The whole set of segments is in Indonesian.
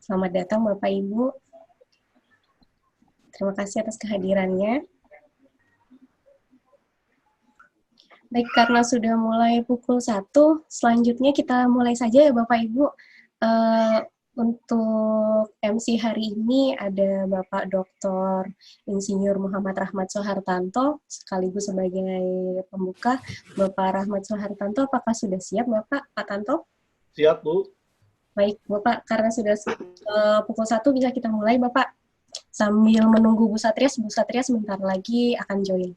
Selamat datang Bapak Ibu. Terima kasih atas kehadirannya. Baik, karena sudah mulai pukul 1, selanjutnya kita mulai saja ya Bapak Ibu. Untuk MC hari ini ada Bapak Dr. Insinyur Muhammad Rahmat Soehartanto, sekaligus sebagai pembuka. Bapak Rahmat Soehartanto, apakah sudah siap Bapak, Pak Tanto? Siap, Bu. Baik, Bapak, karena sudah pukul 1 bisa kita mulai, Bapak. Sambil menunggu Bu Satria sebentar lagi akan join.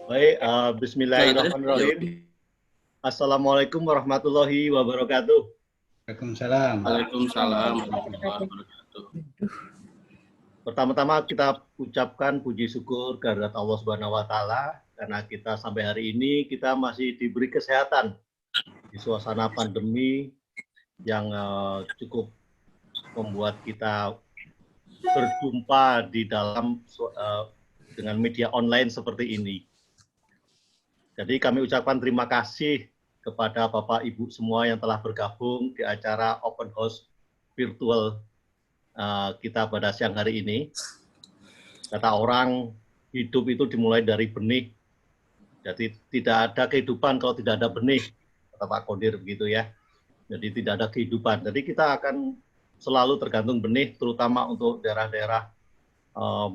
Baik, bismillahirrahmanirrahim. Assalamualaikum warahmatullahi wabarakatuh. Waalaikumsalam. Waalaikumsalam warahmatullahi wabarakatuh. Pertama-tama kita ucapkan puji syukur kehadirat Allah Subhanahu wa taala karena kita sampai hari ini kita masih diberi kesehatan di suasana pandemi yang cukup membuat kita berjumpa di dalam dengan media online seperti ini. Jadi kami ucapkan terima kasih kepada Bapak Ibu semua yang telah bergabung di acara Open House virtual kita pada siang hari ini. Kata orang, hidup itu dimulai dari benih. Jadi tidak ada kehidupan kalau tidak ada benih, kata Pak Kodir begitu ya. Jadi tidak ada kehidupan. Jadi kita akan selalu tergantung benih, terutama untuk daerah-daerah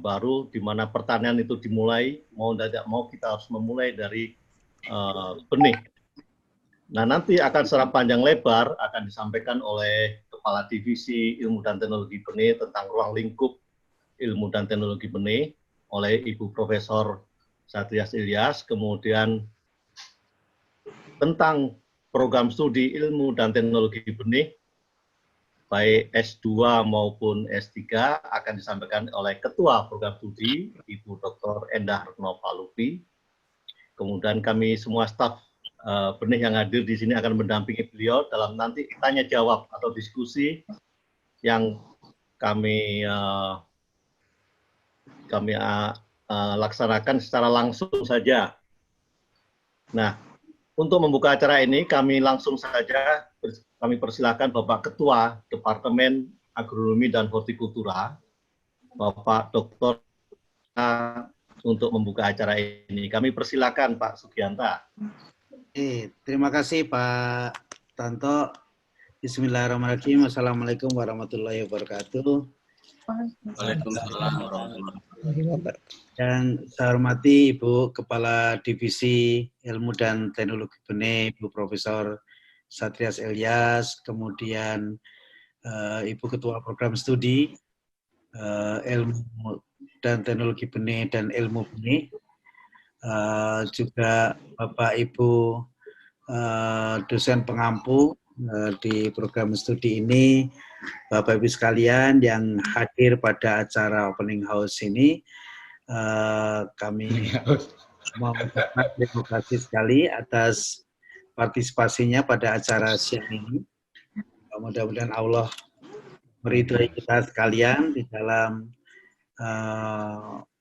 baru di mana pertanian itu dimulai, mau tidak mau kita harus memulai dari benih. Nah, nanti akan secara panjang lebar akan disampaikan oleh Kepala Divisi Ilmu dan Teknologi Benih tentang ruang lingkup ilmu dan teknologi benih oleh Ibu Profesor Satrias Ilyas, kemudian tentang program studi ilmu dan teknologi benih baik S2 maupun S3 akan disampaikan oleh Ketua Program Studi Ibu Dr. Endah Retno Palupi. Kemudian kami semua staf benih yang hadir di sini akan mendampingi beliau dalam nanti tanya jawab atau diskusi yang kami laksanakan secara langsung saja. Nah, untuk membuka acara ini kami langsung saja kami persilakan Bapak Ketua Departemen Agronomi dan Hortikultura, Bapak Dr. untuk membuka acara ini. Kami persilakan Pak Sugianta. Terima kasih Pak Tanto. Bismillahirrahmanirrahim. Assalamualaikum warahmatullahi wabarakatuh. Waalaikumsalam warahmatullahi wabarakatuh. Dan saya hormati Ibu Kepala Divisi Ilmu dan Teknologi Benih, Ibu Profesor Satrias Ilyas, kemudian Ibu Ketua Program Studi Ilmu dan Teknologi Benih dan Ilmu Benih, juga Bapak Ibu dosen pengampu di program studi ini, Bapak Ibu sekalian yang hadir pada acara opening house ini, kami mau mengucapkan terima kasih sekali atas partisipasinya pada acara siang ini. Mudah-mudahan Allah meridhoi kita sekalian di dalam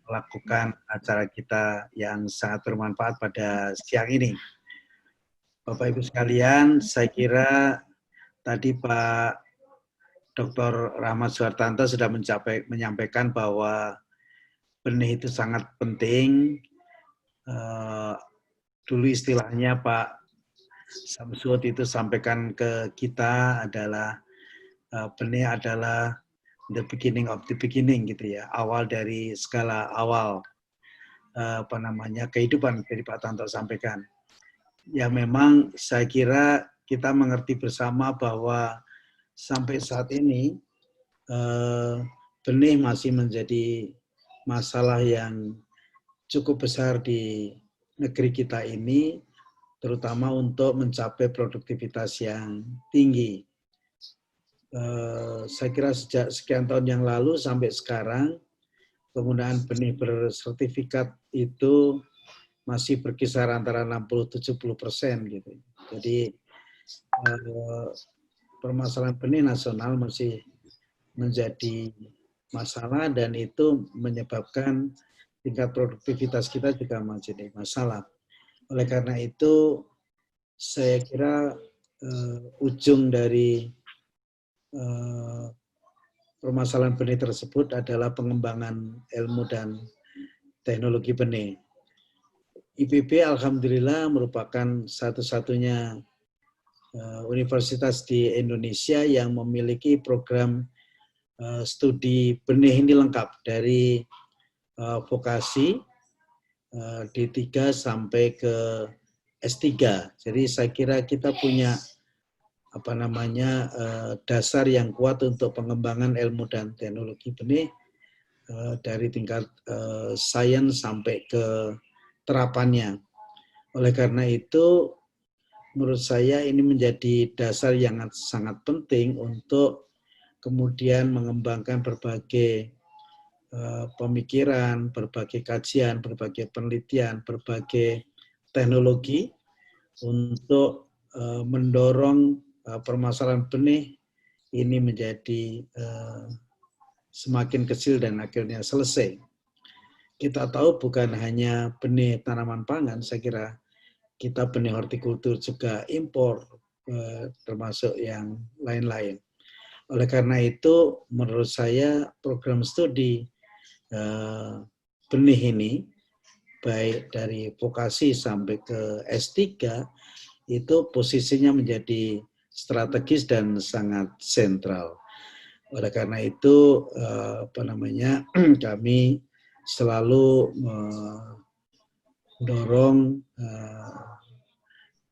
melakukan acara kita yang sangat bermanfaat pada siang ini. Bapak Ibu sekalian, saya kira tadi Pak Dr. Rahmat Soehartanto sudah menyampaikan bahwa benih itu sangat penting. Dulu istilahnya Pak Samsud itu sampaikan ke kita adalah benih adalah the beginning of the beginning gitu ya, awal dari segala awal kehidupan dari Pak Tanto sampaikan. Ya memang saya kira kita mengerti bersama bahwa sampai saat ini benih masih menjadi masalah yang cukup besar di negeri kita ini, terutama untuk mencapai produktivitas yang tinggi. Saya kira sejak sekian tahun yang lalu sampai sekarang, penggunaan benih bersertifikat itu masih berkisar antara 60-70% gitu. Jadi permasalahan benih nasional masih menjadi masalah dan itu menyebabkan tingkat produktivitas kita juga menjadi masalah. Oleh karena itu, saya kira ujung dari permasalahan benih tersebut adalah pengembangan ilmu dan teknologi benih. IPB alhamdulillah merupakan satu-satunya universitas di Indonesia yang memiliki program studi benih ini lengkap dari vokasi D3 sampai ke S3. Jadi saya kira kita punya dasar yang kuat untuk pengembangan ilmu dan teknologi benih dari tingkat sains sampai ke terapannya. Oleh karena itu, menurut saya ini menjadi dasar yang sangat penting untuk kemudian mengembangkan berbagai pemikiran, berbagai kajian, berbagai penelitian, berbagai teknologi untuk mendorong permasalahan benih ini menjadi semakin kecil dan akhirnya selesai. Kita tahu bukan hanya benih tanaman pangan, saya kira kita benih hortikultur juga impor, termasuk yang lain-lain. Oleh karena itu, menurut saya program studi benih ini, baik dari vokasi sampai ke S3, itu posisinya menjadi strategis dan sangat sentral. Oleh karena itu, kami selalu mendorong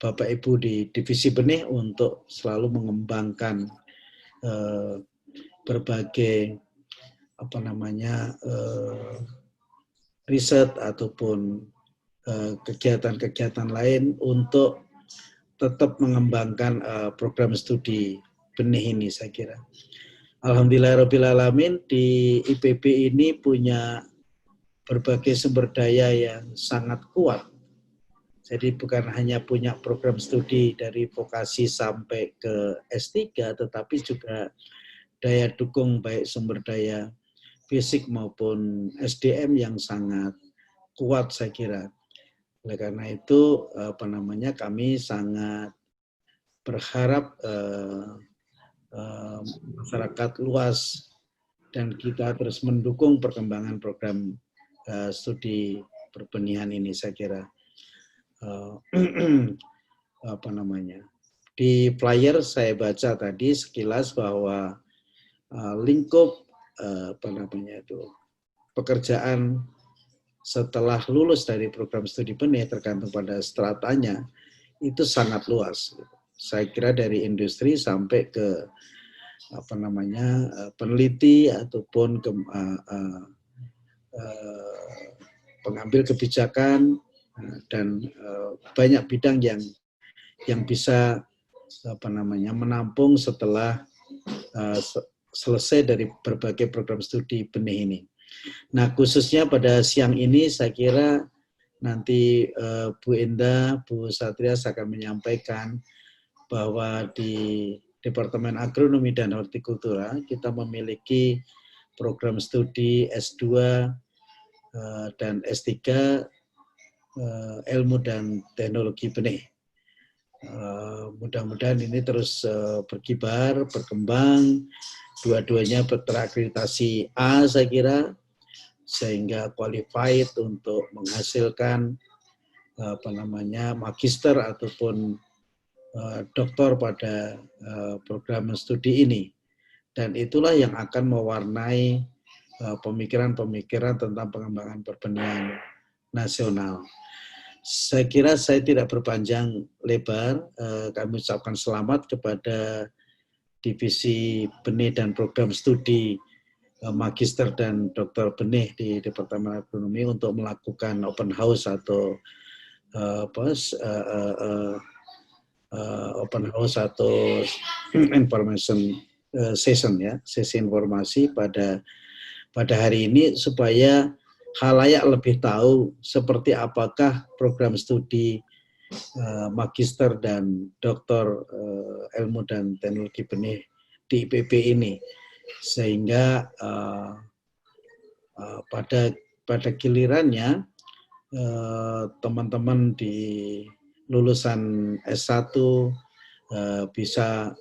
Bapak Ibu di divisi benih untuk selalu mengembangkan berbagai riset ataupun kegiatan-kegiatan lain untuk tetap mengembangkan program studi benih ini, saya kira. Alhamdulillahirrabbilalamin, di IPB ini punya berbagai sumber daya yang sangat kuat. Jadi bukan hanya punya program studi dari vokasi sampai ke S3, tetapi juga daya dukung baik sumber daya fisik maupun SDM yang sangat kuat, saya kira. Oleh karena itu, kami sangat berharap masyarakat luas dan kita terus mendukung perkembangan program studi perbenihan ini, saya kira. Di flyer saya baca tadi sekilas bahwa lingkup pekerjaan setelah lulus dari program studi benih tergantung pada stratanya itu sangat luas. Saya kira dari industri sampai ke peneliti ataupun pengambil kebijakan dan banyak bidang yang bisa menampung setelah selesai dari berbagai program studi benih ini. Nah, khususnya pada siang ini saya kira nanti Bu Indah, Bu Satrias akan menyampaikan bahwa di Departemen Agronomi dan Hortikultura kita memiliki program studi S2 dan S3 ilmu dan teknologi benih. Mudah-mudahan ini terus berkibar, berkembang, dua-duanya terakreditasi A, saya kira, sehingga qualified untuk menghasilkan magister ataupun doktor pada program studi ini. Dan itulah yang akan mewarnai pemikiran-pemikiran tentang pengembangan perbenihan nasional. Saya kira saya tidak berpanjang lebar. Kami ucapkan selamat kepada Divisi Benih dan Program Studi Magister dan Doktor Benih di Departemen Agronomi untuk melakukan open house atau information session, ya, sesi informasi pada hari ini supaya khalayak lebih tahu seperti apakah program studi magister dan doktor ilmu dan teknologi benih di IPB ini, sehingga pada gilirannya teman-teman di lulusan S1 bisa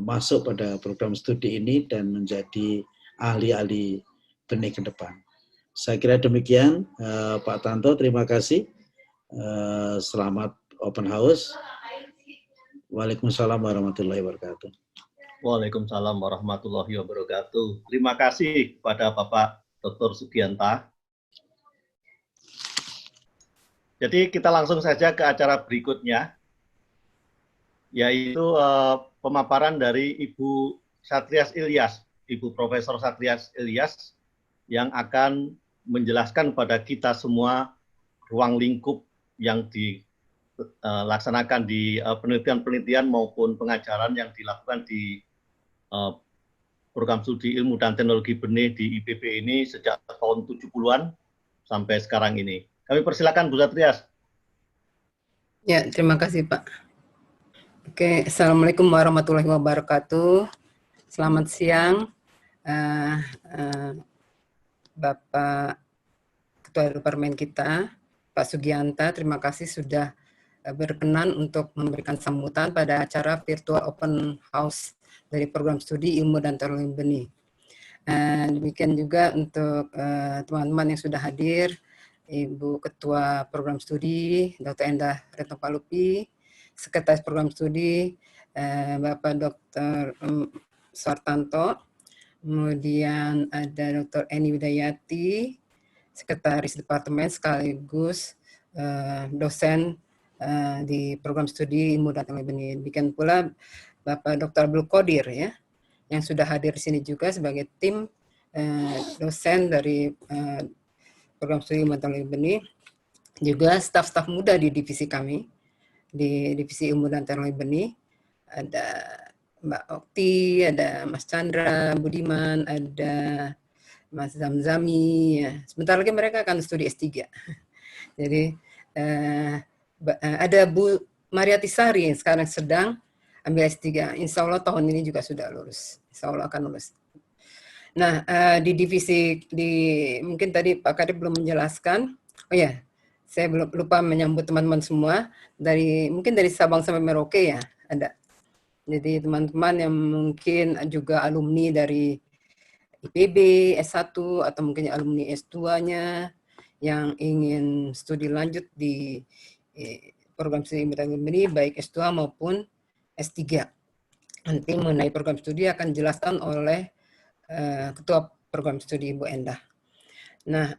masuk pada program studi ini dan menjadi ahli-ahli benih ke depan. Saya kira demikian, Pak Tanto, terima kasih. Selamat open house. Waalaikumsalam warahmatullahi wabarakatuh. Waalaikumsalam warahmatullahi wabarakatuh. Terima kasih kepada Bapak Dr. Sugianta. Jadi kita langsung saja ke acara berikutnya, yaitu pemaparan dari Ibu Satrias Ilyas, Ibu Profesor Satrias Ilyas, yang akan menjelaskan pada kita semua ruang lingkup yang dilaksanakan di penelitian-penelitian maupun pengajaran yang dilakukan di program studi ilmu dan teknologi benih di IPB ini sejak tahun 70-an sampai sekarang ini. Kami persilakan Bu Satrias. Ya, terima kasih Pak. Oke, Assalamualaikum warahmatullahi wabarakatuh. Selamat siang, Bapak Ketua Departemen kita, Pak Sugianta. Terima kasih sudah berkenan untuk memberikan sambutan pada acara virtual open house dari program studi ilmu dan teknologi benih. Demikian juga untuk teman-teman yang sudah hadir, Ibu Ketua Program Studi, Dr. Endah Retno Palupi, Sekretaris Program Studi, Bapak Dr. Suhartanto, kemudian ada Dr. Eni Widayati, Sekretaris Departemen sekaligus dosen di Program Studi Ilmu dan Teknologi Benih. Demikian pula Bapak Dr. Abdul Qadir ya, yang sudah hadir di sini juga sebagai tim dosen dari Program Studi Ilmu dan Teknologi Benih, juga staf-staf muda di divisi kami, di Divisi Ilmu dan Teknologi Benih. Ada Mbak Okti, ada Mas Chandra Budiman, ada Mas Zamzami. Ya. Sebentar lagi mereka akan studi S3. Jadi ada Bu Mariati Sari yang sekarang sedang ambil S3. Insya Allah tahun ini juga sudah lulus. Insya Allah akan lulus. Nah, di divisi, mungkin tadi Pak Kadip belum menjelaskan. Oh ya, saya belum lupa menyambut teman-teman semua mungkin dari Sabang sampai Merauke ya ada. Jadi teman-teman yang mungkin juga alumni dari IPB S1 atau mungkin alumni S2-nya yang ingin studi lanjut di program studi ilmu dan teknologi baik S2 maupun S3. Nanti mengenai program studi akan dijelaskan oleh Ketua Program Studi Ibu Endah. Nah,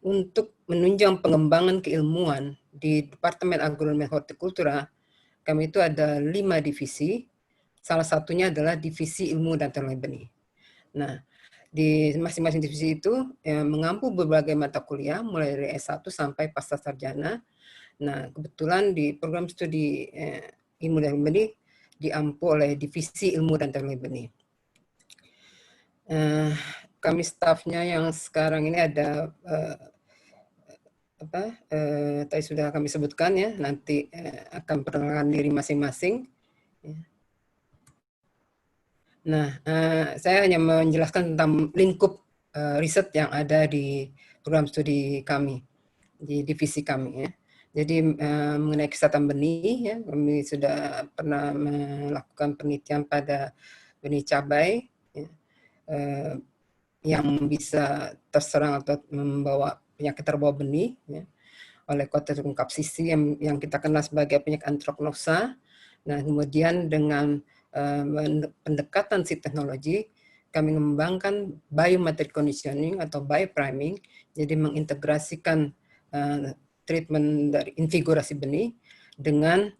untuk menunjang pengembangan keilmuan di Departemen Agronomi Hortikultura, kami itu ada 5 divisi. Salah satunya adalah Divisi Ilmu dan Teknologi Benih. Nah, di masing-masing divisi itu mengampu berbagai mata kuliah, mulai dari S1 sampai pasca sarjana. Nah, kebetulan di program studi Ilmu dan Teknologi Benih diampu oleh Divisi Ilmu dan Teknologi Benih. Kami stafnya yang sekarang ini ada tadi sudah kami sebutkan ya, nanti akan perkenalkan diri masing-masing. Nah, saya hanya menjelaskan tentang lingkup riset yang ada di program studi kami, di divisi kami ya. Jadi mengenai kesehatan benih ya, kami sudah pernah melakukan penelitian pada benih cabai ya, yang bisa terserang atau membawa penyakit terbawa benih ya, oleh Clostridium capsicum yang kita kenal sebagai penyakit anthracnosa. Nah, kemudian dengan pendekatan si teknologi, kami mengembangkan biomaterial conditioning atau biopriming, jadi mengintegrasikan treatment dari invigorasi benih dengan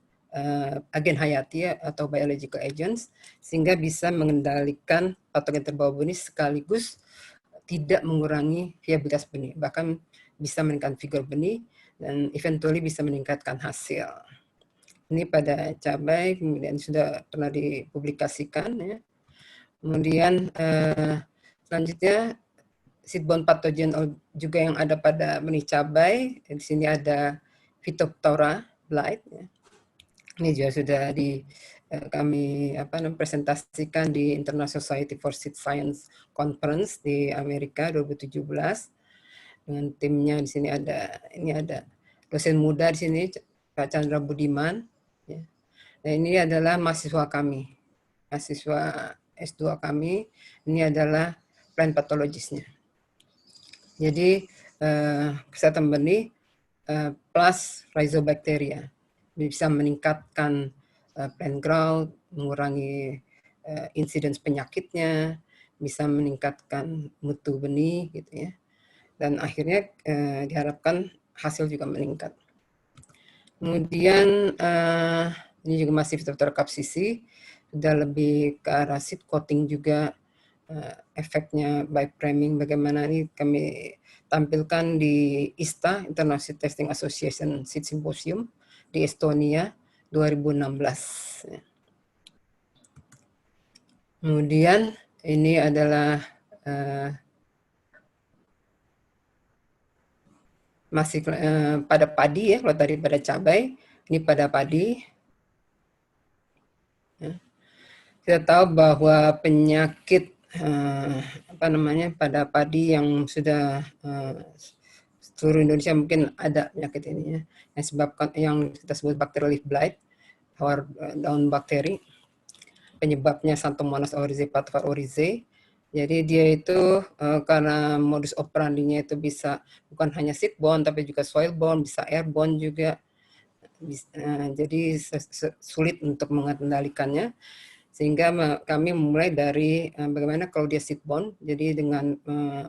agen hayati atau biological agents, sehingga bisa mengendalikan patogen terbawa benih sekaligus tidak mengurangi viabilitas benih, bahkan bisa meningkatkan vigor benih dan eventually bisa meningkatkan hasil. Ini pada cabai, kemudian sudah pernah dipublikasikan ya. Kemudian selanjutnya seedborne pathogen juga yang ada pada benih cabai. Di sini ada Phytophthora blight ya. Ini juga sudah kami presentasikan di International Society for Seed Science Conference di Amerika 2017 dengan timnya. Di sini ada dosen muda di sini Pak Chandra Budiman ya. Nah, ini adalah mahasiswa kami, mahasiswa S2 kami. Ini adalah plant pathologisnya. Jadi kesehatan benih plus rhizobacteria bisa meningkatkan plant growth, mengurangi insiden penyakitnya, bisa meningkatkan mutu benih gitu ya. Dan akhirnya diharapkan hasil juga meningkat. Kemudian ini juga masih Phytophthora sudah lebih ke arah seed coating juga, efeknya by framing bagaimana ini kami tampilkan di ISTA, International Testing Association Seed Symposium di Estonia 2016. Kemudian ini adalah masih pada padi ya, kalau tadi pada cabai, ini pada padi. Ya. Kita tahu bahwa penyakit pada padi yang sudah seluruh Indonesia mungkin ada penyakit ini ya, yang sebabkan yang kita sebut bakteri leaf blight, daun bakteri. Penyebabnya Xanthomonas oryzae, Padovan oryzae. Jadi dia itu karena modus operandinya itu bisa bukan hanya seedborne tapi juga soilborne, bisa airborne juga. Jadi sulit untuk mengendalikannya. Sehingga kami memulai dari bagaimana kalau dia seedborne, jadi dengan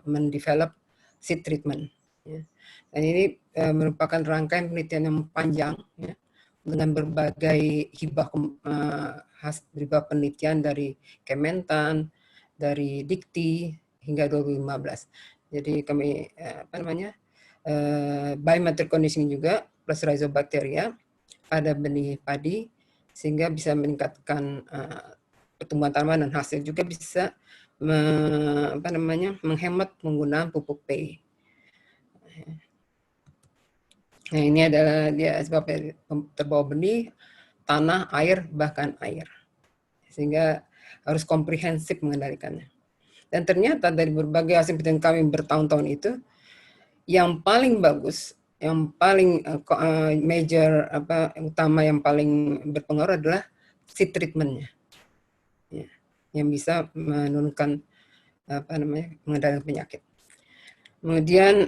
mendevelop seed treatment. Ya. Dan ini merupakan rangkaian penelitian yang panjang ya, dengan berbagai hibah penelitian dari Kementan, dari Dikti hingga 2015. Jadi kami biometric conditioning juga plus rhizobacteria pada benih padi sehingga bisa meningkatkan pertumbuhan tanaman dan hasil juga bisa menghemat penggunaan pupuk P. Nah, ini adalah dia sebabnya terbawa benih, tanah, air, bahkan air. Sehingga harus komprehensif mengendalikannya. Dan ternyata dari berbagai hasil penelitian kami bertahun-tahun itu, yang paling bagus, yang paling major utama yang paling berpengaruh adalah seed treatment-nya. Ya, yang bisa menurunkan mengendalikan penyakit. Kemudian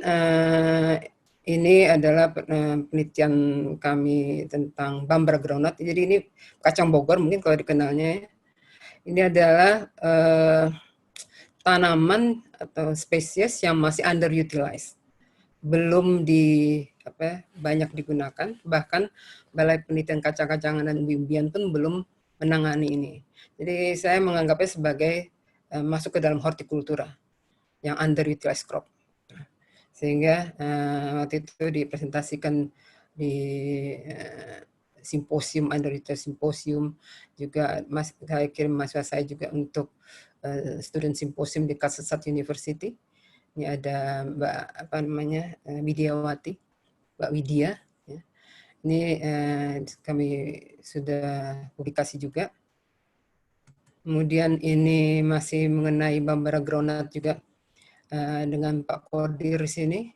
ini adalah penelitian kami tentang Bambara groundnut. Jadi ini kacang Bogor mungkin kalau dikenalnya. Ini adalah tanaman atau spesies yang masih underutilized, belum banyak digunakan. Bahkan Balai Penelitian Kacang-kacangan dan Umbi-umbian pun belum menangani ini. Jadi saya menganggapnya sebagai masuk ke dalam hortikultura yang underutilized crop. Sehingga waktu itu dipresentasikan di simposium, underutilized simposium, juga saya kirim mahasiswa saya juga untuk student simposium di Kasetsat University. Ini ada Mbak Widiawati, Mbak Widya. Ya. Ini kami sudah publikasi juga. Kemudian ini masih mengenai Bambara groundnut juga dengan Pak Kodir di sini.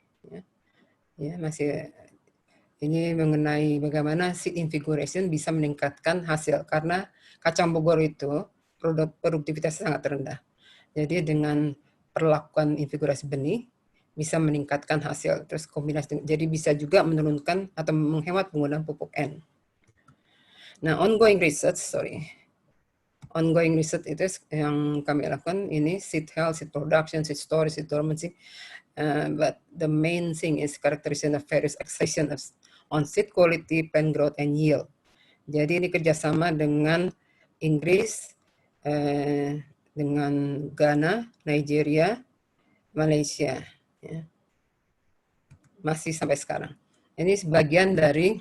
Ya, masih ini mengenai bagaimana seed invigoration bisa meningkatkan hasil karena kacang Bogor itu produktivitasnya sangat rendah. Jadi dengan perlakuan invigorasi benih bisa meningkatkan hasil. Terus kombinasi, jadi bisa juga menurunkan atau menghemat penggunaan pupuk N. Nah, ongoing research itu yang kami lakukan ini seed health, seed production, seed storage, seed dormancy. But the main thing is characterization of various accession on seed quality, plant growth, and yield. Jadi ini kerjasama dengan Inggris, dengan Ghana, Nigeria, Malaysia, ya. Masih sampai sekarang. Ini sebagian dari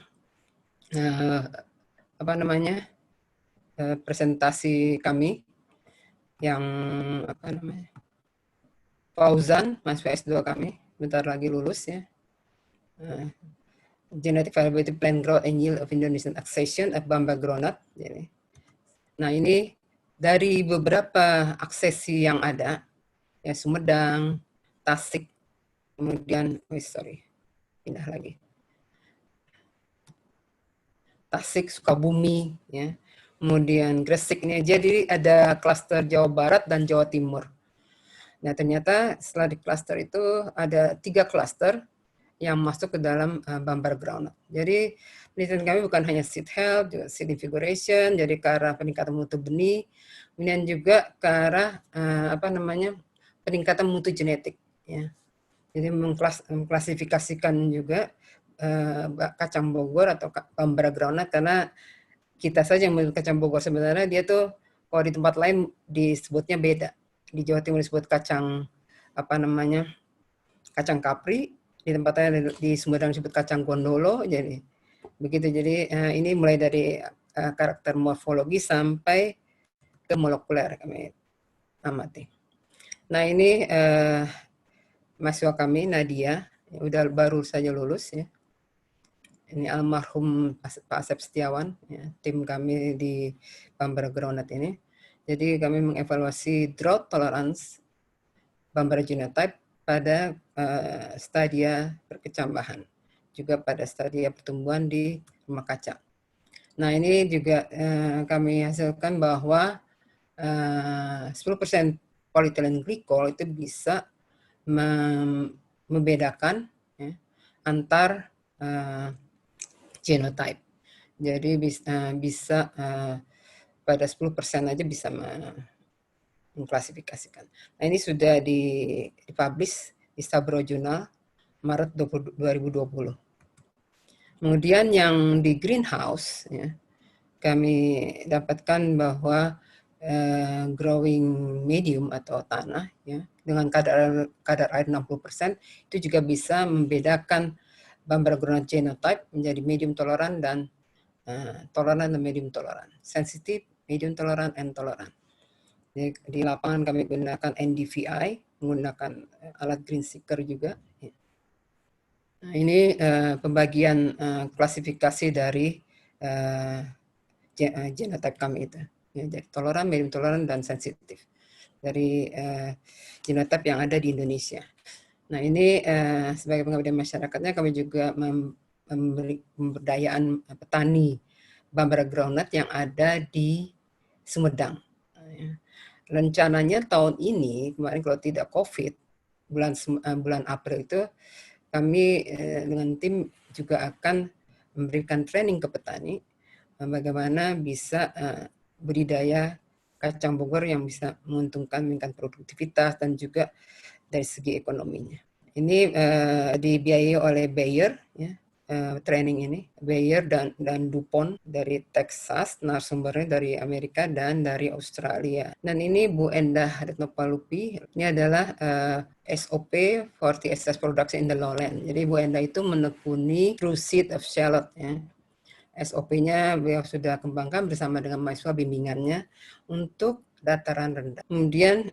presentasi kami yang Fauzan, mahasiswa S2 kami, bentar lagi lulus ya. Genetic Variability Plant Growth and Yield of Indonesian Accession of Bambara groundnut. Nah ini dari beberapa aksesi yang ada, ya Sumedang, Tasik, kemudian, pindah lagi. Tasik, Sukabumi, ya. kemudian Gresik ini. Jadi ada klaster Jawa Barat dan Jawa Timur. Nah, ternyata setelah di klaster itu ada 3 klaster yang masuk ke dalam Bambara Groundnut. Jadi penelitian kami bukan hanya seed health, juga seed configuration, jadi ke arah peningkatan mutu benih, kemudian juga ke arah peningkatan mutu genetik. Ya. Jadi mengklasifikasikan juga kacang Bogor atau Bambara Groundnut, karena kita saja yang menyebut kacang Bogor, sebenarnya dia tuh kalau di tempat lain disebutnya beda. Di Jawa Timur disebut kacang kacang kapri, di tempat lain di Sumedang disebut kacang gondolo. Jadi begitu. Jadi ini mulai dari karakter morfologi sampai ke molekuler kami amati. Nah, ini mahasiswa kami Nadia, udah baru saja lulus ya. Ini almarhum Pak Asep Setiawan, ya, tim kami di Bambara Groundnut ini. Jadi kami mengevaluasi drought tolerance Bambara genotype pada stadia perkecambahan, juga pada stadia pertumbuhan di rumah kaca. Nah, ini juga kami hasilkan bahwa 10% polyethylene glycol itu bisa membedakan ya, antar genotype. Jadi bisa pada 10% aja bisa mengklasifikasikan. Nah, ini sudah dipublish di Sabro Journal Maret 2020. Kemudian yang di greenhouse, ya, kami dapatkan bahwa growing medium atau tanah ya, dengan kadar air 60% itu juga bisa membedakan Bambara Groundnut genotype menjadi medium toleran dan toleran dan medium toleran, sensitif, medium toleran, and toleran. Di lapangan kami gunakan NDVI, menggunakan alat green seeker juga. Nah, ini pembagian klasifikasi dari genotype kami itu. Ya, jadi toleran, medium toleran, dan sensitif dari genotype yang ada di Indonesia. Nah, ini sebagai pengabdian masyarakatnya kami juga memberi pemberdayaan petani Bambara Groundnut yang ada di Sumedang. Rencananya tahun ini, kemarin kalau tidak COVID, bulan April itu kami dengan tim juga akan memberikan training ke petani bagaimana bisa budidaya kacang Bogor yang bisa menguntungkan, meningkatkan produktivitas dan juga dari segi ekonominya. Ini dibiayai oleh Bayer, ya, training ini, Bayer dan DuPont dari Texas, narasumbernya dari Amerika dan dari Australia. Dan ini Bu Endah Retnopalupi, ini adalah SOP for the excess production in the lowland. Jadi Bu Endah itu menekuni true seed of shallot, ya. SOP-nya beliau sudah kembangkan bersama dengan mahasiswa bimbingannya untuk dataran rendah. Kemudian,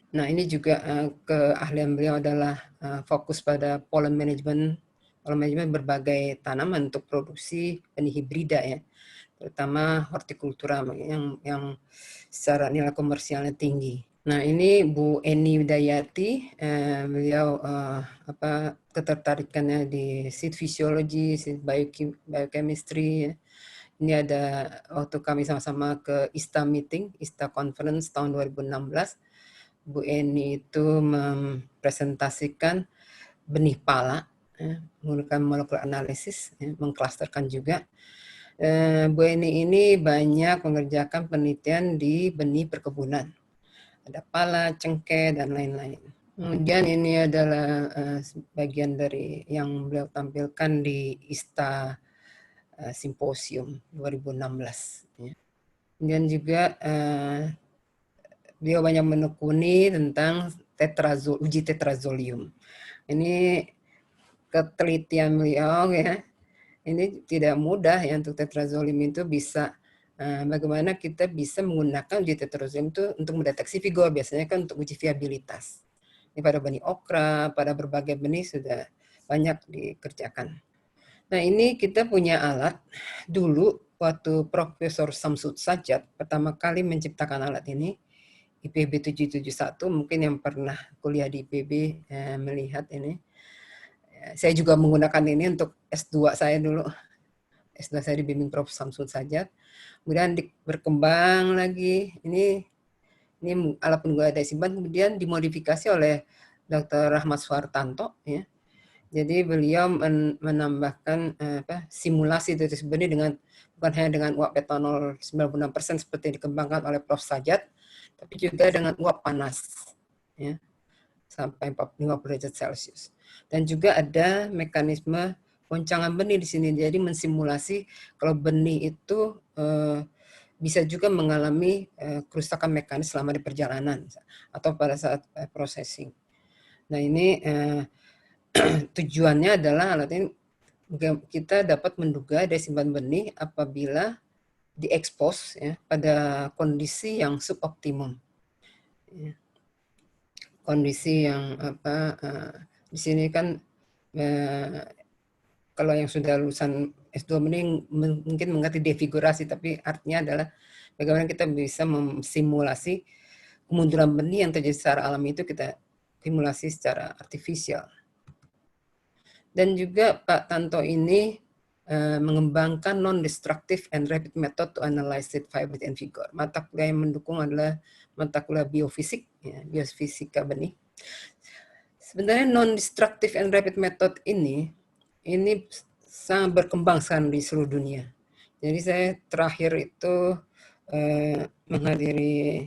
nah ini juga keahlian beliau adalah fokus pada pollen management berbagai tanaman untuk produksi benih hibrida ya, terutama hortikultura yang secara nilai komersialnya tinggi. Nah, ini Bu Eni Widayati, beliau ketertarikannya di seed physiology, seed biochemistry. Ya. Ini ada waktu kami sama-sama ke ISTA meeting, ISTA conference tahun 2016. Bu Eni itu mempresentasikan benih pala, ya, menggunakan molekular analisis, ya, mengklasterkan juga. Bu Eni ini banyak mengerjakan penelitian di benih perkebunan. Ada pala, cengkeh, dan lain-lain. Kemudian ini adalah bagian dari yang beliau tampilkan di ISTA Simposium 2016. Ya. Kemudian juga beliau banyak menekuni tentang uji tetrazolium. Ini ketelitian beliau ya. Ini tidak mudah ya untuk tetrazolium itu bisa bagaimana kita bisa menggunakan uji tetrazolium itu untuk mendeteksi vigor, biasanya kan untuk uji viabilitas. Ini pada benih okra, pada berbagai benih sudah banyak dikerjakan. Nah, ini kita punya alat dulu waktu Profesor Samsud Sajat pertama kali menciptakan alat ini, IPB 771, mungkin yang pernah kuliah di IPB melihat ini. Saya juga menggunakan ini untuk S2 saya dulu. S2 saya dibimbing Prof. Samsul Sajat. Kemudian berkembang lagi, ini alat penunggu daya simpan, kemudian dimodifikasi oleh Dr. Rahmat Suhartanto, ya. Jadi beliau menambahkan simulasi deteksi benih dengan bukan hanya dengan uap etanol 96% seperti yang dikembangkan oleh Prof. Sajat, tapi juga dengan uap panas, ya, sampai 50 derajat Celcius. Dan juga ada mekanisme goncangan benih di sini. Jadi mensimulasi kalau benih itu bisa juga mengalami kerusakan mekanis selama di perjalanan atau pada saat processing. Nah ini tujuannya adalah alat ini kita dapat menduga daya simpan benih apabila diekspos, ya, pada kondisi yang suboptimum. Ya. Kondisi yang di sini kan kalau yang sudah lulusan S2 mungkin mengerti defigurasi, tapi artinya adalah bagaimana kita bisa memsimulasi kemunduran benih yang terjadi secara alami itu kita simulasi secara artifisial. Dan juga Pak Tanto ini mengembangkan non-destructive and rapid method to analyze seed viability and vigor. Mata kuliah yang mendukung adalah mata kuliah biofisik, ya, biofisika benih. Sebenarnya non-destructive and rapid method ini sangat berkembang sekarang di seluruh dunia. Jadi saya terakhir itu menghadiri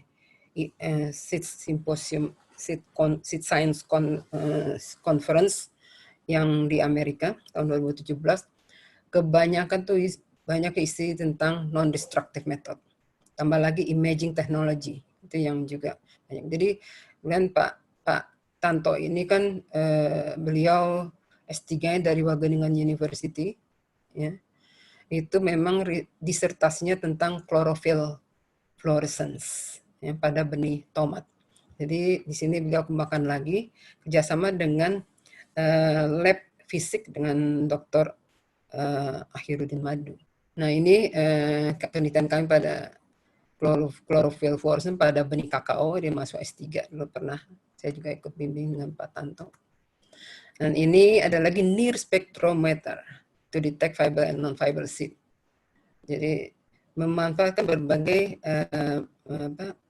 seed symposium, seed science conference yang di Amerika tahun 2017, kebanyakan tuh banyak isi tentang non-destructive method. Tambah lagi imaging technology, itu yang juga banyak. Jadi kemudian Pak Tanto ini kan beliau S3-nya dari Wageningen University, ya. Itu memang disertasinya tentang chlorophyll fluorescence, ya, pada benih tomat. Jadi di sini beliau kembangkan lagi kerjasama dengan lab fisik dengan Dr. Akhiruddin Madu. Nah ini penelitian kami pada chlorophyll fluorescence pada benih kakao, dia masuk S3 dulu pernah. Saya juga ikut bimbing dengan Pak Tanto. Dan ini ada lagi near spectrometer to detect fiber and non-fiber seed. Jadi memanfaatkan berbagai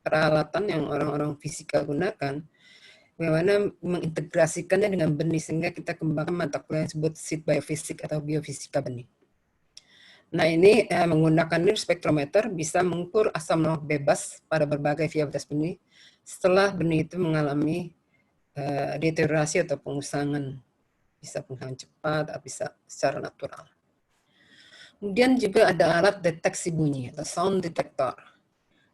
peralatan yang orang-orang fisika gunakan, bagaimana mengintegrasikannya dengan benih sehingga kita kembangkan mata kuliah yang disebut seed biofisik atau biofisika benih. Nah ini menggunakan near spectrometer bisa mengukur asam lemak bebas pada berbagai viabilitas benih setelah benih itu mengalami deteriorasi atau pengusangan, bisa pengusangan cepat atau bisa secara natural. Kemudian juga ada alat deteksi bunyi atau sound detector.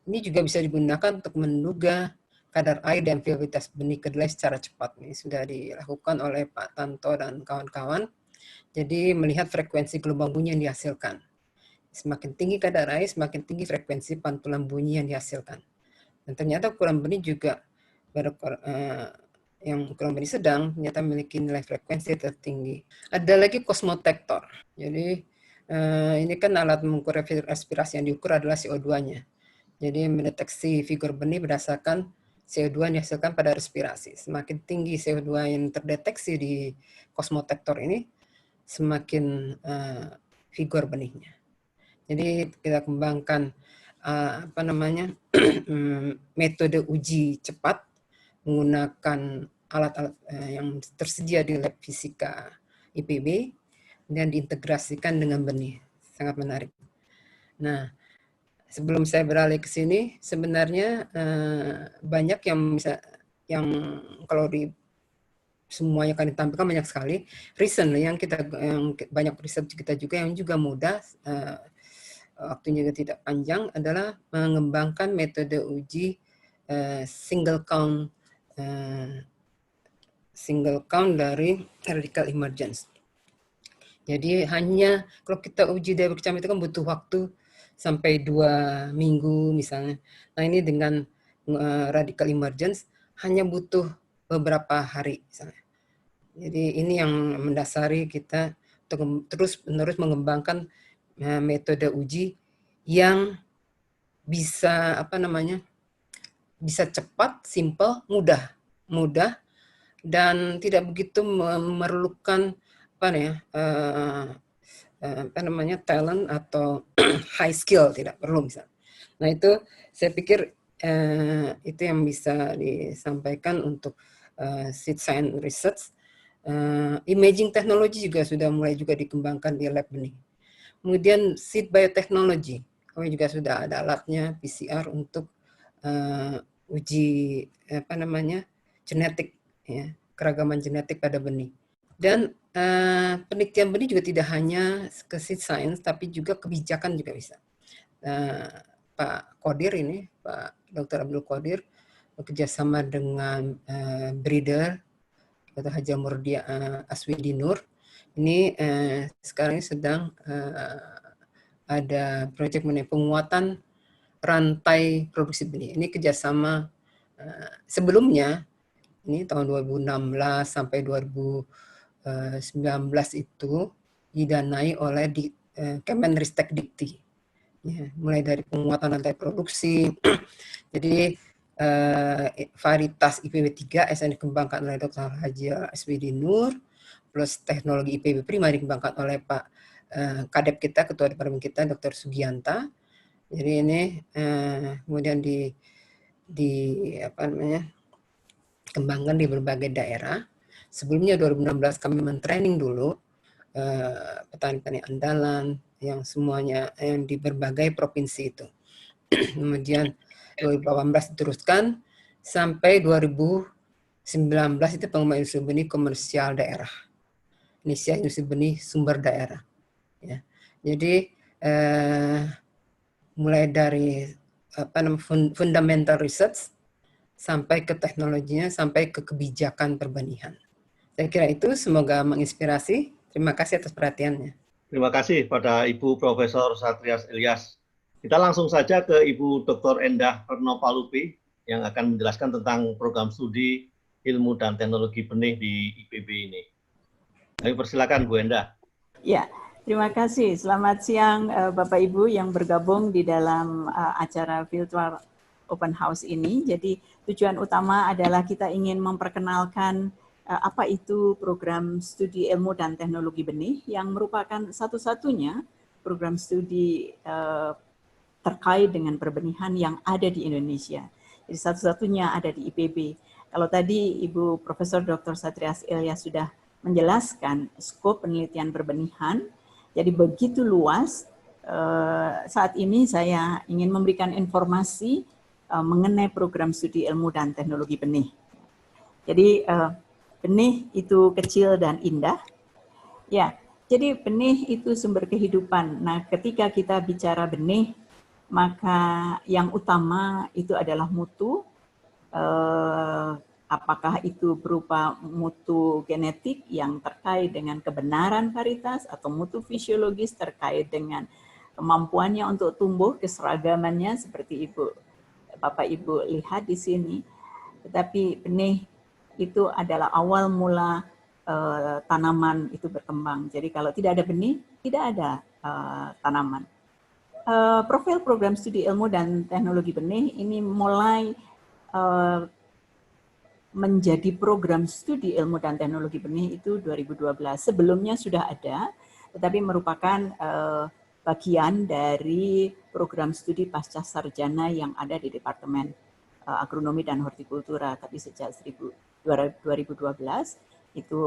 Ini juga bisa digunakan untuk menduga kadar air dan viabilitas benih kedelai secara cepat. Ini sudah dilakukan oleh Pak Tanto dan kawan-kawan. Jadi melihat frekuensi gelombang bunyi yang dihasilkan. Semakin tinggi kadar air, semakin tinggi frekuensi pantulan bunyi yang dihasilkan. Dan ternyata ukuran benih juga yang ukuran benih sedang ternyata memiliki nilai frekuensi tertinggi. Ada lagi kosmotektor. Jadi ini kan alat mengukur respirasi, yang diukur adalah CO2-nya. Jadi mendeteksi figur benih berdasarkan CO2 yang dihasilkan pada respirasi. Semakin tinggi CO2 yang terdeteksi di kosmotektor ini, semakin figur benihnya. Jadi kita kembangkan metode uji cepat menggunakan alat-alat yang tersedia di lab fisika IPB dan diintegrasikan dengan benih. Sangat menarik. Nah, sebelum saya beralih ke sini, sebenarnya banyak yang kalau di semuanya akan ditampilkan banyak sekali. Recently yang banyak riset kita juga yang juga mudah, waktunya juga tidak panjang, adalah mengembangkan metode uji single count dari radical emergence. Jadi hanya kalau kita uji daya berkecam itu kan butuh waktu sampai 2 minggu misalnya. Nah ini dengan radical emergence hanya butuh beberapa hari misalnya. Jadi ini yang mendasari kita untuk terus-menerus mengembangkan metode uji yang bisa bisa cepat, simple, mudah dan tidak begitu memerlukan talent atau high skill, tidak perlu misalnya. Nah itu saya pikir itu yang bisa disampaikan untuk seed science research. Imaging technology juga sudah mulai juga dikembangkan di lab benih. Kemudian seed biotechnology, kami juga sudah ada alatnya PCR untuk uji genetik, ya, keragaman genetik pada benih. Dan penelitian benih juga tidak hanya ke seed science, tapi juga kebijakan juga bisa. Pak Qodir ini, Pak Dr. Abdul Qodir, bekerjasama dengan breeder, Dr. Haja Murdia Aswidi Nur, ini sekarang ini sedang ada proyek mengenai penguatan rantai produksi benih. Ini kerjasama sebelumnya, ini tahun 2016 sampai 2019 itu didanai oleh Kemenristek Dikti. Ya, mulai dari penguatan rantai produksi. Jadi varietas IPB 3 yang dikembangkan oleh Dr. Haja Aswidi Nur, plus teknologi IPB prima dikembangkan oleh Pak Kadep kita, Ketua Departemen kita, Dr. Sugianta. Jadi ini kemudian kembangkan di berbagai daerah. Sebelumnya 2016 kami men-training dulu petani-petani andalan yang semuanya yang di berbagai provinsi itu. Kemudian 2018 diteruskan sampai 2019 itu pengembangan industri benih komersial daerah. Indonesia industri benih sumber daerah. Ya. Jadi mulai dari fundamental research sampai ke teknologinya, sampai ke kebijakan perbenihan. Saya kira itu, semoga menginspirasi. Terima kasih atas perhatiannya. Terima kasih pada Ibu Profesor Satrias Ilyas. Kita langsung saja ke Ibu Dr. Endah Pernopalupi yang akan menjelaskan tentang program studi ilmu dan teknologi benih di IPB ini. Kami persilakan Bu Endah. Ya, terima kasih. Selamat siang Bapak Ibu yang bergabung di dalam acara virtual open house ini. Jadi tujuan utama adalah kita ingin memperkenalkan apa itu program studi ilmu dan teknologi benih yang merupakan satu-satunya program studi terkait dengan perbenihan yang ada di Indonesia. Jadi satu-satunya ada di IPB. Kalau tadi Ibu Profesor Dr. Satrias Ilyas sudah menjelaskan skop penelitian perbenihan, jadi begitu luas. Saat ini saya ingin memberikan informasi mengenai program studi ilmu dan teknologi benih. Jadi benih itu kecil dan indah. Ya, jadi benih itu sumber kehidupan. Nah, ketika kita bicara benih, maka yang utama itu adalah mutu. Apakah itu berupa mutu genetik yang terkait dengan kebenaran varietas atau mutu fisiologis terkait dengan kemampuannya untuk tumbuh, keseragamannya seperti Bapak Ibu lihat di sini. Tetapi benih itu adalah awal mula tanaman itu berkembang. Jadi kalau tidak ada benih, tidak ada tanaman. Profil program studi ilmu dan teknologi benih ini mulai menjadi program studi ilmu dan teknologi benih itu 2012. Sebelumnya sudah ada, tetapi merupakan bagian dari program studi pasca sarjana yang ada di Departemen Agronomi dan Hortikultura. Tapi sejak 2012 itu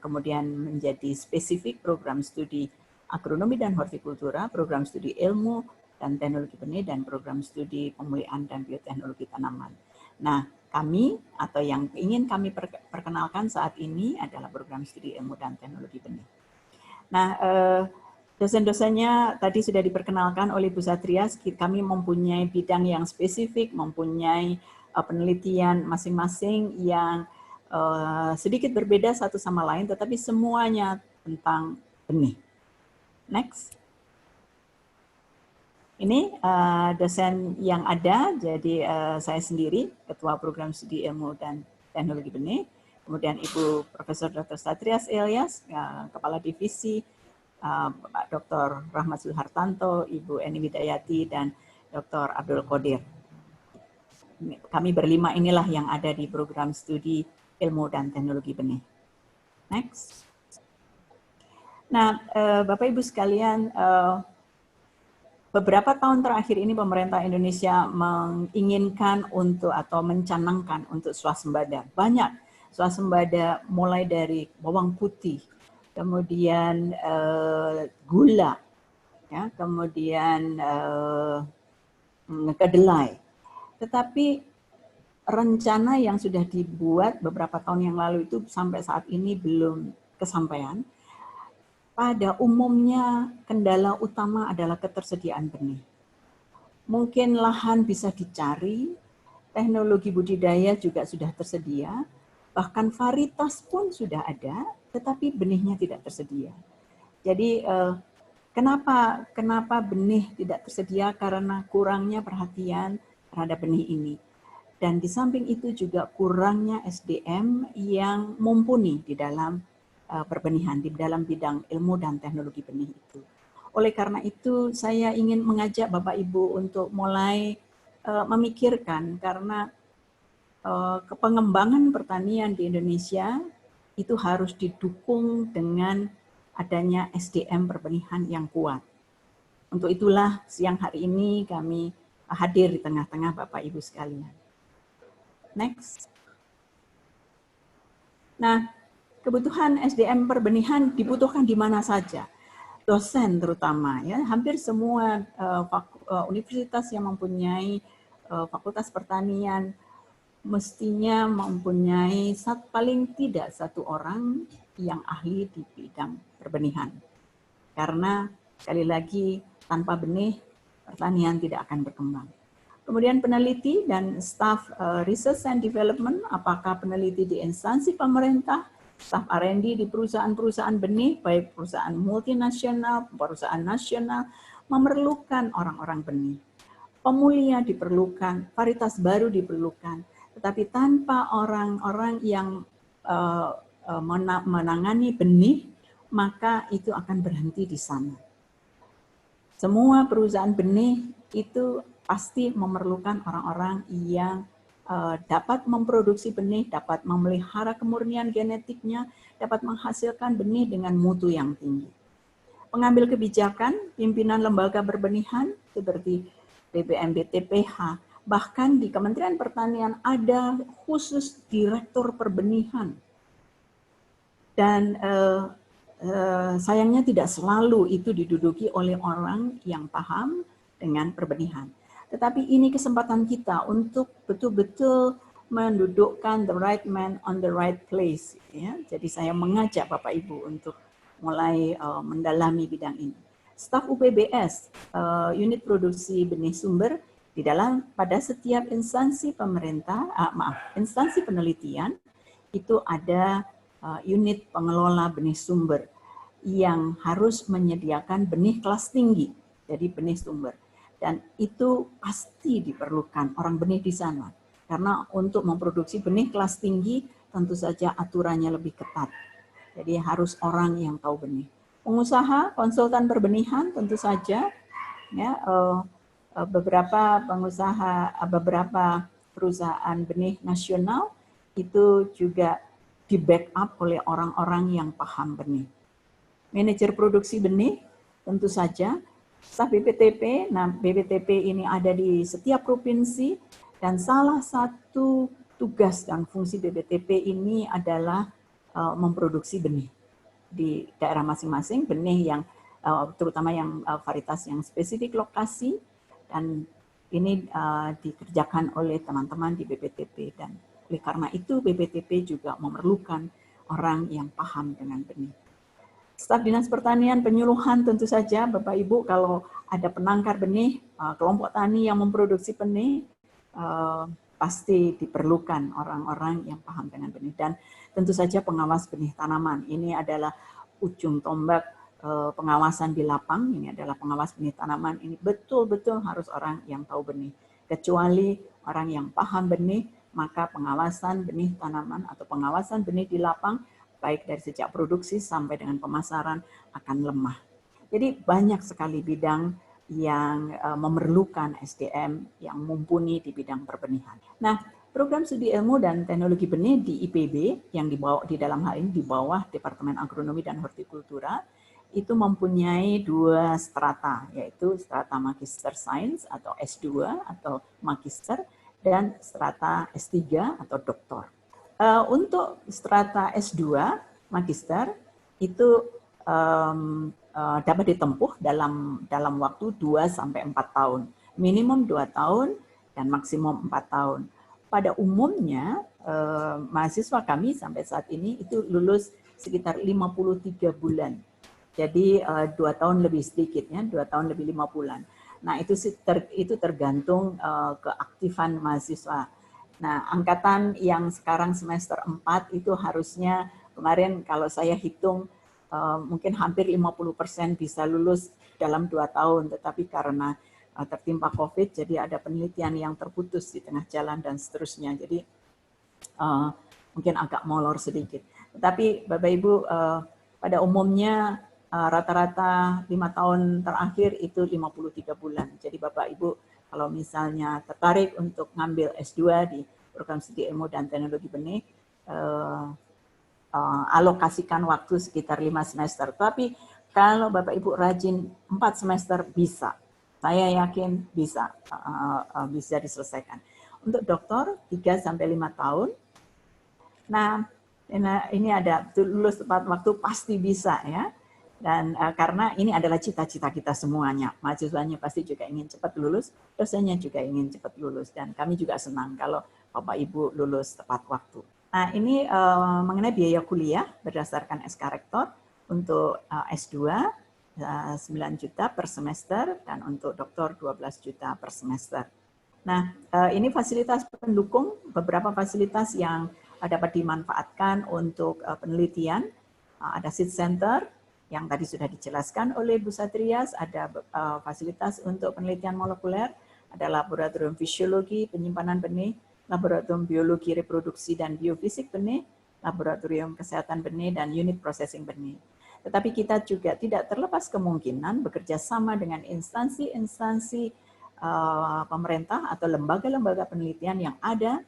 kemudian menjadi spesifik program studi Agronomi dan Hortikultura, program studi ilmu dan teknologi benih, dan program studi pemulihan dan bioteknologi tanaman. Nah, kami atau yang ingin kami perkenalkan saat ini adalah program studi ilmu dan teknologi benih. Nah, dosen-dosennya tadi sudah diperkenalkan oleh Bu Satrias. Kami mempunyai bidang yang spesifik, mempunyai penelitian masing-masing yang sedikit berbeda satu sama lain, tetapi semuanya tentang benih. Next. Ini dosen yang ada, jadi saya sendiri, Ketua Program Studi Ilmu dan Teknologi Benih, kemudian Ibu Profesor Dr. Satrias Ilyas, Kepala Divisi, Pak Dr. Rahmat Suhartanto, Ibu Eni Widayati, dan Dr. Abdul Qodir. Kami berlima inilah yang ada di Program Studi Ilmu dan Teknologi Benih. Next. Nah, Bapak Ibu sekalian, beberapa tahun terakhir ini pemerintah Indonesia menginginkan untuk atau mencanangkan untuk swasembada. Banyak swasembada mulai dari bawang putih, kemudian gula, ya, kemudian kedelai. Tetapi rencana yang sudah dibuat beberapa tahun yang lalu itu sampai saat ini belum kesampaian. Pada umumnya kendala utama adalah ketersediaan benih. Mungkin lahan bisa dicari, teknologi budidaya juga sudah tersedia, bahkan varietas pun sudah ada, tetapi benihnya tidak tersedia. Jadi kenapa benih tidak tersedia? Karena kurangnya perhatian terhadap benih ini. Dan di samping itu juga kurangnya SDM yang mumpuni di dalam perbenihan, di dalam bidang ilmu dan teknologi benih itu. Oleh karena itu, saya ingin mengajak Bapak Ibu untuk mulai memikirkan, karena pengembangan pertanian di Indonesia itu harus didukung dengan adanya SDM perbenihan yang kuat. Untuk itulah siang hari ini kami hadir di tengah-tengah Bapak Ibu sekalian. Next. Nah, kebutuhan SDM perbenihan dibutuhkan di mana saja. Dosen terutama, ya, hampir semua universitas yang mempunyai fakultas pertanian mestinya mempunyai paling tidak satu orang yang ahli di bidang perbenihan. Karena sekali lagi tanpa benih pertanian tidak akan berkembang. Kemudian peneliti dan staf research and development, apakah peneliti di instansi pemerintah, staf R&D di perusahaan-perusahaan benih, baik perusahaan multinasional, perusahaan nasional, memerlukan orang-orang benih. Pemulia diperlukan, varietas baru diperlukan, tetapi tanpa orang-orang yang menangani benih, maka itu akan berhenti di sana. Semua perusahaan benih itu pasti memerlukan orang-orang yang dapat memproduksi benih, dapat memelihara kemurnian genetiknya, dapat menghasilkan benih dengan mutu yang tinggi. Pengambil kebijakan, pimpinan lembaga berbenihan seperti BPMBTPH, bahkan di Kementerian Pertanian ada khusus direktur perbenihan. Dan sayangnya tidak selalu itu diduduki oleh orang yang paham dengan perbenihan. Tetapi ini kesempatan kita untuk betul-betul mendudukkan the right man on the right place. Ya. Jadi saya mengajak Bapak Ibu untuk mulai mendalami bidang ini. Staf UPBS, unit produksi benih sumber, di dalam pada setiap instansi pemerintah, instansi penelitian itu ada unit pengelola benih sumber yang harus menyediakan benih kelas tinggi, jadi benih sumber. Dan itu pasti diperlukan orang benih di sana. Karena untuk memproduksi benih kelas tinggi, tentu saja aturannya lebih ketat. Jadi harus orang yang tahu benih. Pengusaha, konsultan perbenihan tentu saja, ya, beberapa pengusaha, beberapa perusahaan benih nasional itu juga di backup oleh orang-orang yang paham benih. Manajer produksi benih tentu saja. Staf BPTP, nah BPTP ini ada di setiap provinsi dan salah satu tugas dan fungsi BPTP ini adalah memproduksi benih di daerah masing-masing, benih yang terutama yang varietas yang spesifik lokasi, dan ini dikerjakan oleh teman-teman di BPTP, dan oleh karena itu BPTP juga memerlukan orang yang paham dengan benih. Staf Dinas Pertanian penyuluhan tentu saja Bapak Ibu, kalau ada penangkar benih, kelompok tani yang memproduksi benih, pasti diperlukan orang-orang yang paham dengan benih. Dan tentu saja pengawas benih tanaman, ini adalah ujung tombak pengawasan di lapang, ini adalah pengawas benih tanaman, ini betul-betul harus orang yang tahu benih. Kecuali orang yang paham benih, maka pengawasan benih tanaman atau pengawasan benih di lapang baik dari sejak produksi sampai dengan pemasaran akan lemah. Jadi banyak sekali bidang yang memerlukan SDM yang mumpuni di bidang perbenihan. Nah, program studi ilmu dan teknologi benih di IPB yang dibawa di dalam hal ini di bawah Departemen Agronomi dan Hortikultura itu mempunyai 2 strata, yaitu strata Magister Sains atau S2 atau Magister, dan strata S3 atau Doktor. Untuk strata S2 Magister itu dapat ditempuh dalam waktu 2-4 tahun, minimum 2 tahun dan maksimum 4 tahun. Pada umumnya mahasiswa kami sampai saat ini itu lulus sekitar 53 bulan. Jadi 2 tahun lebih sedikit ya, 2 tahun lebih 5 bulan. Nah, itu tergantung keaktifan mahasiswa. Nah, angkatan yang sekarang semester 4 itu harusnya kemarin kalau saya hitung mungkin hampir 50% bisa lulus dalam 2 tahun, tetapi karena tertimpa COVID, jadi ada penelitian yang terputus di tengah jalan dan seterusnya. Jadi mungkin agak molor sedikit. Tetapi Bapak Ibu pada umumnya rata-rata 5 tahun terakhir itu 53 bulan. Jadi Bapak Ibu kalau misalnya tertarik untuk ngambil S2 di program studi ilmu dan teknologi benih, alokasikan waktu sekitar 5 semester. Tapi kalau Bapak Ibu rajin 4 semester bisa. Saya yakin bisa diselesaikan. Untuk doktor 3-5 tahun. Nah, ini ada lulus tepat waktu pasti bisa ya. Dan karena ini adalah cita-cita kita semuanya. Mahasiswanya pasti juga ingin cepat lulus, dosennya juga ingin cepat lulus. Dan kami juga senang kalau Bapak Ibu lulus tepat waktu. Nah, ini mengenai biaya kuliah berdasarkan SK Rektor untuk S2 9 juta per semester dan untuk doktor 12 juta per semester. Nah, ini fasilitas pendukung, beberapa fasilitas yang dapat dimanfaatkan untuk penelitian. Ada seed center yang tadi sudah dijelaskan oleh Bu Satrias, ada fasilitas untuk penelitian molekuler, ada laboratorium fisiologi penyimpanan benih, laboratorium biologi reproduksi dan biofisik benih, laboratorium kesehatan benih, dan unit processing benih. Tetapi kita juga tidak terlepas kemungkinan bekerja sama dengan instansi-instansi pemerintah atau lembaga-lembaga penelitian yang ada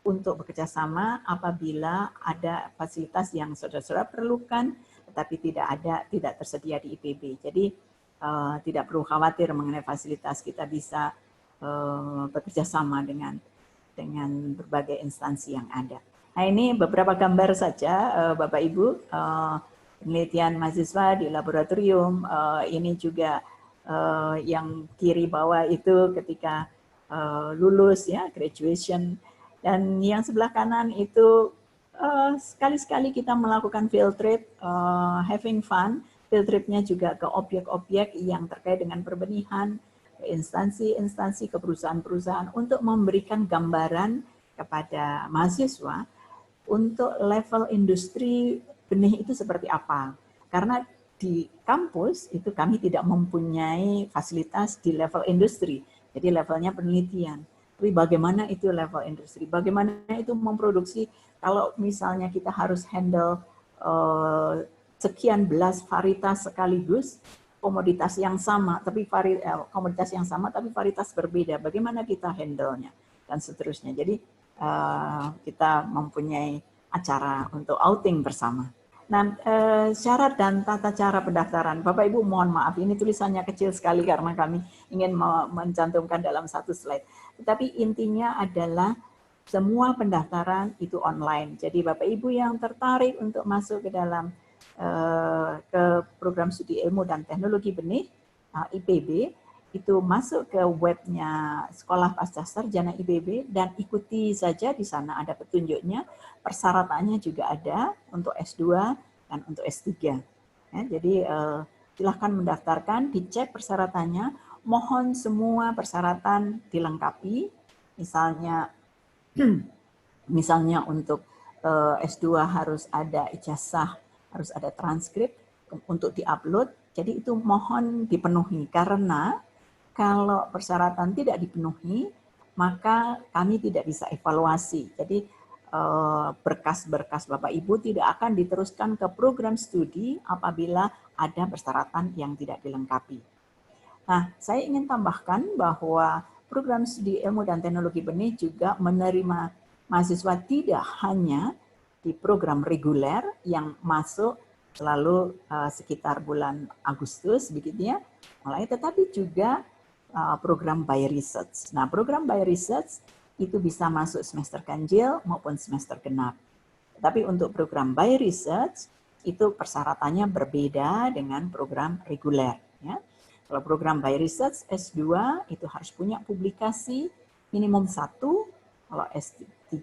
untuk bekerja sama apabila ada fasilitas yang saudara-saudara perlukan, tetapi tidak tersedia di IPB. Jadi tidak perlu khawatir mengenai fasilitas, kita bisa bekerja sama dengan berbagai instansi yang ada. Nah, ini beberapa gambar saja Bapak Ibu, penelitian mahasiswa di laboratorium. Ini juga yang kiri bawah itu ketika lulus ya, graduation. Dan yang sebelah kanan itu sekali-sekali kita melakukan field trip, having fun. Field tripnya juga ke objek-objek yang terkait dengan perbenihan, ke instansi-instansi, ke perusahaan-perusahaan untuk memberikan gambaran kepada mahasiswa untuk level industri benih itu seperti apa. Karena di kampus itu kami tidak mempunyai fasilitas di level industri, jadi levelnya penelitian. Tapi bagaimana itu level industri, bagaimana itu memproduksi, kalau misalnya kita harus handle sekian belas varietas sekaligus, komoditas yang sama, tapi varietas berbeda, bagaimana kita handle-nya, dan seterusnya. Jadi kita mempunyai acara untuk outing bersama. Nah, syarat dan tata cara pendaftaran, Bapak Ibu mohon maaf, ini tulisannya kecil sekali karena kami ingin mencantumkan dalam satu slide. Tetapi intinya adalah semua pendaftaran itu online. Jadi Bapak Ibu yang tertarik untuk masuk ke dalam ke program studi ilmu dan teknologi benih IPB, itu masuk ke webnya Sekolah Pascasarjana IPB dan ikuti saja, di sana ada petunjuknya, persyaratannya juga ada untuk S2 dan untuk S3. Ya, jadi silahkan mendaftarkan, dicek persyaratannya, mohon semua persyaratan dilengkapi, misalnya untuk S2 harus ada ijazah, harus ada transkrip untuk diupload, jadi itu mohon dipenuhi, karena kalau persyaratan tidak dipenuhi, maka kami tidak bisa evaluasi. Jadi berkas-berkas Bapak Ibu tidak akan diteruskan ke program studi apabila ada persyaratan yang tidak dilengkapi. Nah, saya ingin tambahkan bahwa program studi ilmu dan teknologi benih juga menerima mahasiswa tidak hanya di program reguler yang masuk selalu sekitar bulan Agustus begitu ya, mulai, tetapi juga program by research. Nah, program by research itu bisa masuk semester ganjil maupun semester genap. Tapi untuk program by research itu persyaratannya berbeda dengan program reguler. Ya. Kalau program by research S2 itu harus punya publikasi minimum 1, kalau S3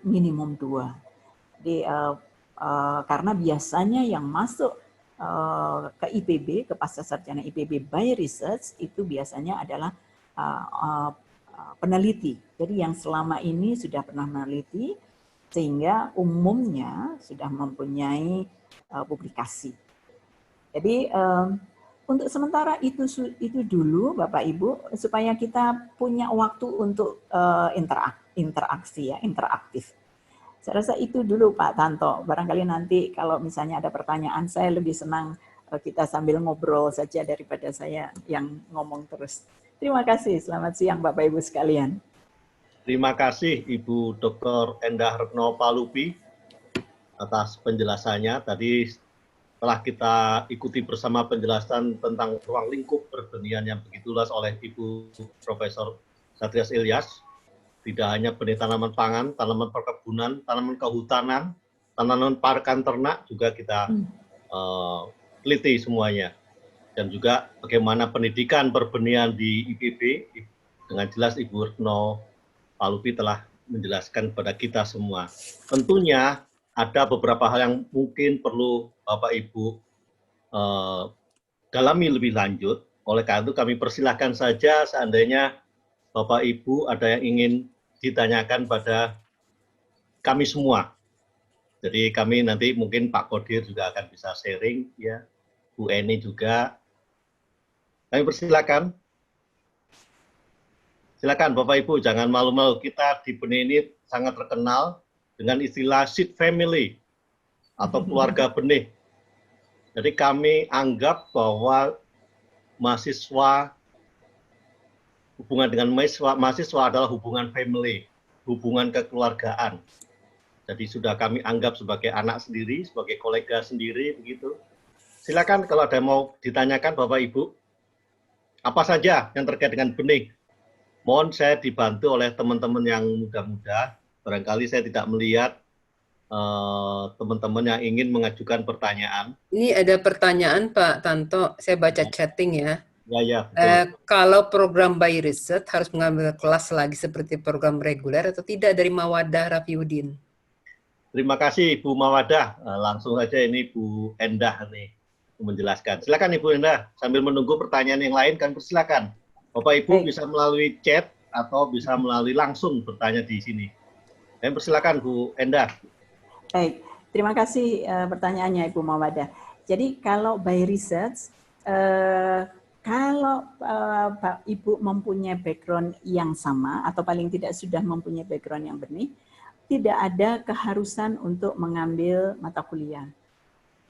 minimum 2. Jadi, karena biasanya yang masuk ke IPB, ke pascasarjana IPB by research itu biasanya adalah peneliti. Jadi yang selama ini sudah pernah meneliti, sehingga umumnya sudah mempunyai publikasi. Jadi untuk sementara itu dulu Bapak Ibu, supaya kita punya waktu untuk interaksi ya, interaktif. Saya rasa itu dulu Pak Tanto. Barangkali nanti kalau misalnya ada pertanyaan, saya lebih senang kita sambil ngobrol saja daripada saya yang ngomong terus. Terima kasih. Selamat siang Bapak Ibu sekalian. Terima kasih Ibu Dr. Endah Retno Palupi atas penjelasannya. Tadi setelah kita ikuti bersama penjelasan tentang ruang lingkup perbenihan yang begitu luas oleh Ibu Profesor Satrias Ilyas, tidak hanya benih tanaman pangan, tanaman perkebunan, tanaman kehutanan, tanaman pakan ternak juga kita teliti semuanya. Dan juga bagaimana pendidikan perbenihan di IPB, dengan jelas Ibu Retno Palupi telah menjelaskan kepada kita semua. Tentunya ada beberapa hal yang mungkin perlu Bapak Ibu dalami lebih lanjut. Oleh karena itu kami persilahkan saja seandainya Bapak Ibu ada yang ingin ditanyakan pada kami semua. Jadi kami nanti mungkin Pak Kodir juga akan bisa sharing, ya, Bu Eni juga. Kami persilakan. Silakan Bapak Ibu, jangan malu-malu. Kita di benih ini sangat terkenal dengan istilah seed family atau keluarga benih. Jadi kami anggap bahwa mahasiswa, hubungan dengan mahasiswa adalah hubungan family, hubungan kekeluargaan. Jadi sudah kami anggap sebagai anak sendiri, sebagai kolega sendiri, begitu. Silakan kalau ada yang mau ditanyakan Bapak Ibu, apa saja yang terkait dengan benih. Mohon saya dibantu oleh teman-teman yang muda-muda. Barangkali saya tidak melihat teman-teman yang ingin mengajukan pertanyaan. Ini ada pertanyaan Pak Tanto, saya baca chatting ya. Ya, kalau program by research harus mengambil kelas lagi seperti program reguler atau tidak dari Mawadah Rafiuddin? Terima kasih Bu Mawadah. Langsung saja ini Bu Endah nih menjelaskan. Silakan Ibu Endah, sambil menunggu pertanyaan yang lain kan persilakan. Bapak Ibu bisa melalui chat atau bisa melalui langsung bertanya di sini. Dan persilakan Bu Endah. Baik, terima kasih pertanyaannya Ibu Mawadah. Jadi kalau by research, kalau Pak Ibu mempunyai background yang sama atau paling tidak sudah mempunyai background yang benih, tidak ada keharusan untuk mengambil mata kuliah.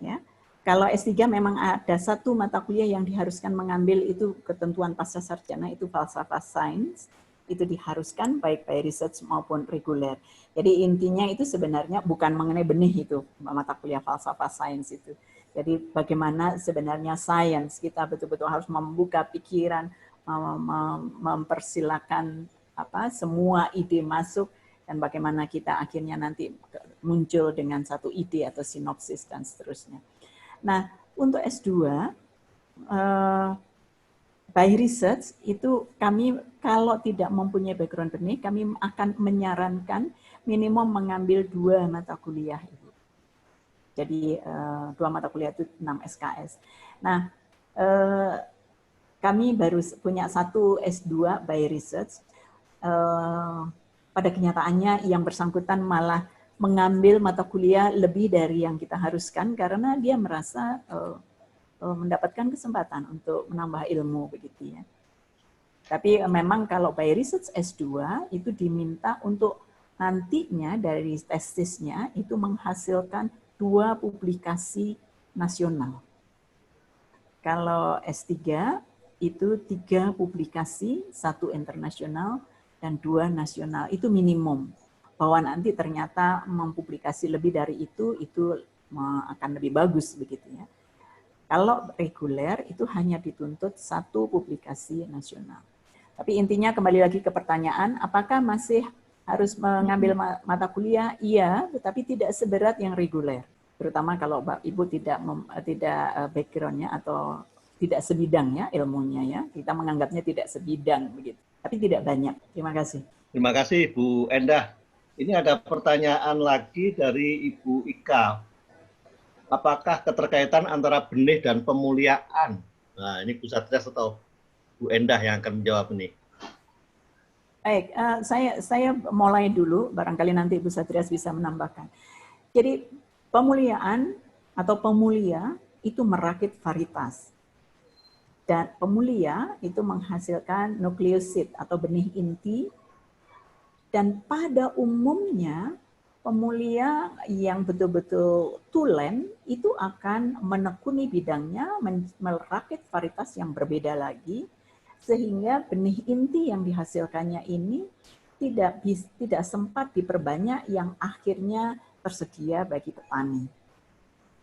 Ya. Kalau S3 memang ada satu mata kuliah yang diharuskan mengambil, itu ketentuan pascasarjana, itu falsafah sains, itu diharuskan baik by research maupun reguler. Jadi intinya itu sebenarnya bukan mengenai benih itu, mata kuliah falsafah sains itu. Jadi bagaimana sebenarnya sains, kita betul-betul harus membuka pikiran, mempersilakan semua ide masuk, dan bagaimana kita akhirnya nanti muncul dengan satu ide atau sinopsis dan seterusnya. Nah, untuk S2, by research itu kami kalau tidak mempunyai background benih, kami akan menyarankan minimum mengambil 2 mata kuliah. Jadi 2 mata kuliah itu 6 SKS. Nah, kami baru punya 1 S2 by research. Pada kenyataannya yang bersangkutan malah mengambil mata kuliah lebih dari yang kita haruskan karena dia merasa mendapatkan kesempatan untuk menambah ilmu begitu ya. Tapi memang kalau by research S2 itu diminta untuk nantinya dari tesisnya itu menghasilkan 2 publikasi nasional. Kalau S3 itu 3 publikasi, 1 internasional dan 2 nasional, itu minimum. Bahwa nanti ternyata mempublikasi lebih dari itu akan lebih bagus begitu ya. Kalau reguler itu hanya dituntut 1 publikasi nasional. Tapi intinya kembali lagi ke pertanyaan, apakah masih harus mengambil mata kuliah? Iya, tetapi tidak seberat yang reguler. Terutama kalau Ibu tidak background-nya atau tidak sebidangnya ilmunya ya. Kita menganggapnya tidak sebidang begitu. Tapi tidak banyak. Terima kasih. Terima kasih Bu Endah. Ini ada pertanyaan lagi dari Ibu Ika. Apakah keterkaitan antara benih dan pemuliaan? Nah, ini Bu Satrias atau Bu Endah yang akan menjawab ini. Baik, saya mulai dulu, barangkali nanti Bu Satrias bisa menambahkan. Jadi pemuliaan atau pemulia itu merakit varietas. Dan pemulia itu menghasilkan nukleosid atau benih inti. Dan pada umumnya pemulia yang betul-betul tulen itu akan menekuni bidangnya, merakit varietas yang berbeda lagi, sehingga benih inti yang dihasilkannya ini tidak sempat diperbanyak yang akhirnya tersedia bagi petani.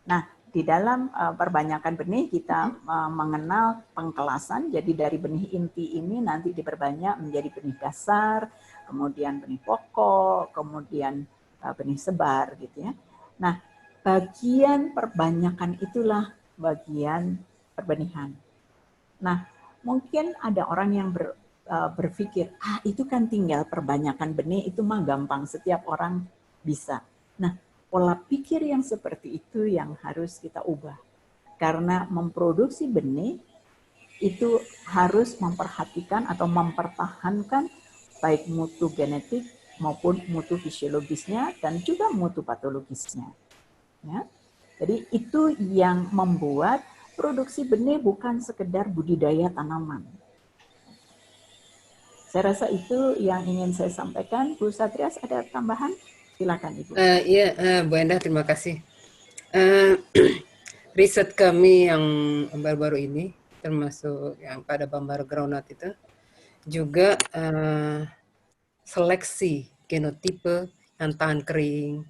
Nah, di dalam perbanyakan benih kita mengenal pengkelasan, jadi dari benih inti ini nanti diperbanyak menjadi benih dasar, kemudian benih pokok, kemudian benih sebar gitu ya. Nah, bagian perbanyakan itulah bagian perbenihan. Nah, mungkin ada orang yang berpikir, itu kan tinggal perbanyakan benih, itu mah gampang, setiap orang bisa. Nah, pola pikir yang seperti itu yang harus kita ubah. Karena memproduksi benih itu harus memperhatikan atau mempertahankan baik mutu genetik maupun mutu fisiologisnya dan juga mutu patologisnya. Ya. Jadi itu yang membuat produksi benih bukan sekedar budidaya tanaman. Saya rasa itu yang ingin saya sampaikan. Bu Satrias ada tambahan? Silakan Ibu. Iya, Bu Endah, terima kasih. Riset kami yang baru-baru ini, termasuk yang pada Bambara Groundnut itu, juga seleksi genotipe yang tahan kering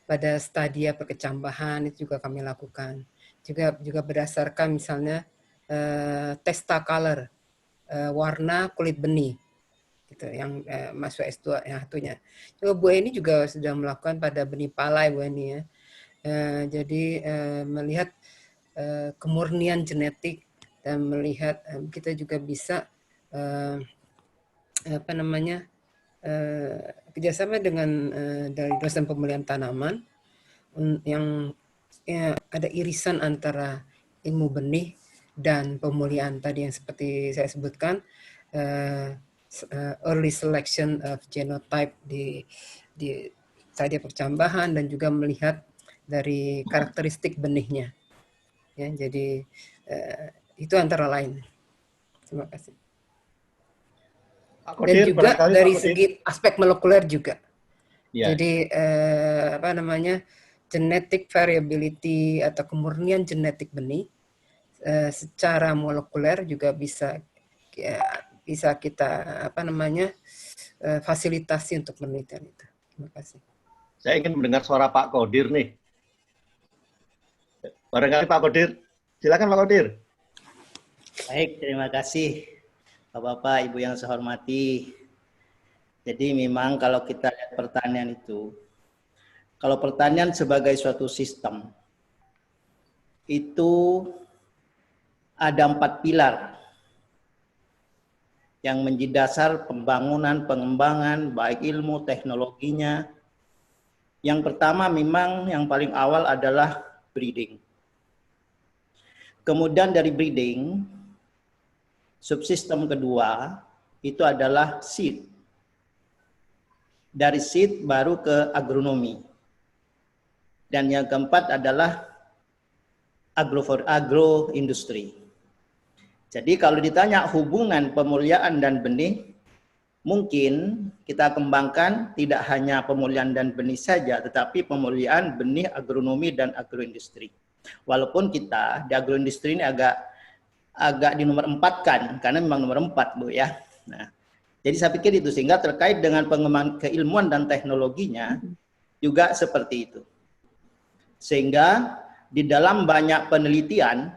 pada stadia perkecambahan itu juga kami lakukan. Juga berdasarkan misalnya testa color, warna kulit benih, gitu, yang masuk S2 yang satunya. Juga Bu Eni juga sudah melakukan pada benih palai Bu Eni ya. Jadi melihat kemurnian genetik dan melihat kita juga bisa kerjasama dengan dari dosen pemulihan tanaman yang ada irisan antara ilmu benih dan pemulihan tadi yang seperti saya sebutkan, early selection of genotype di stadia percambahan dan juga melihat dari karakteristik benihnya. Ya, jadi itu antara lain. Terima kasih. Dan juga dari segi aspek molekuler juga. Ya. Jadi genetic variability atau kemurnian genetik benih secara molekuler juga bisa kita fasilitasi untuk penelitian itu. Terima kasih. Saya ingin mendengar suara Pak Kodir nih. Barangkali Pak Kodir, silakan Pak Kodir. Baik, terima kasih Bapak-Bapak, Ibu yang saya hormati. Jadi memang kalau kita lihat pertanian itu, kalau pertanian sebagai suatu sistem, itu ada 4 pilar yang menjadi dasar pembangunan, pengembangan, baik ilmu, teknologinya. Yang pertama memang yang paling awal adalah breeding. Kemudian dari breeding, subsistem kedua itu adalah seed. Dari seed baru ke agronomi. Dan yang keempat adalah agroindustri. Jadi kalau ditanya hubungan pemuliaan dan benih, mungkin kita kembangkan tidak hanya pemuliaan dan benih saja, tetapi pemuliaan benih, agronomi, dan agroindustri. Walaupun kita di agroindustri ini agak di nomor 4 kan, karena memang nomor 4 Bu ya. Nah, jadi saya pikir itu sehingga terkait dengan pengembangan keilmuan dan teknologinya juga seperti itu. Sehingga di dalam banyak penelitian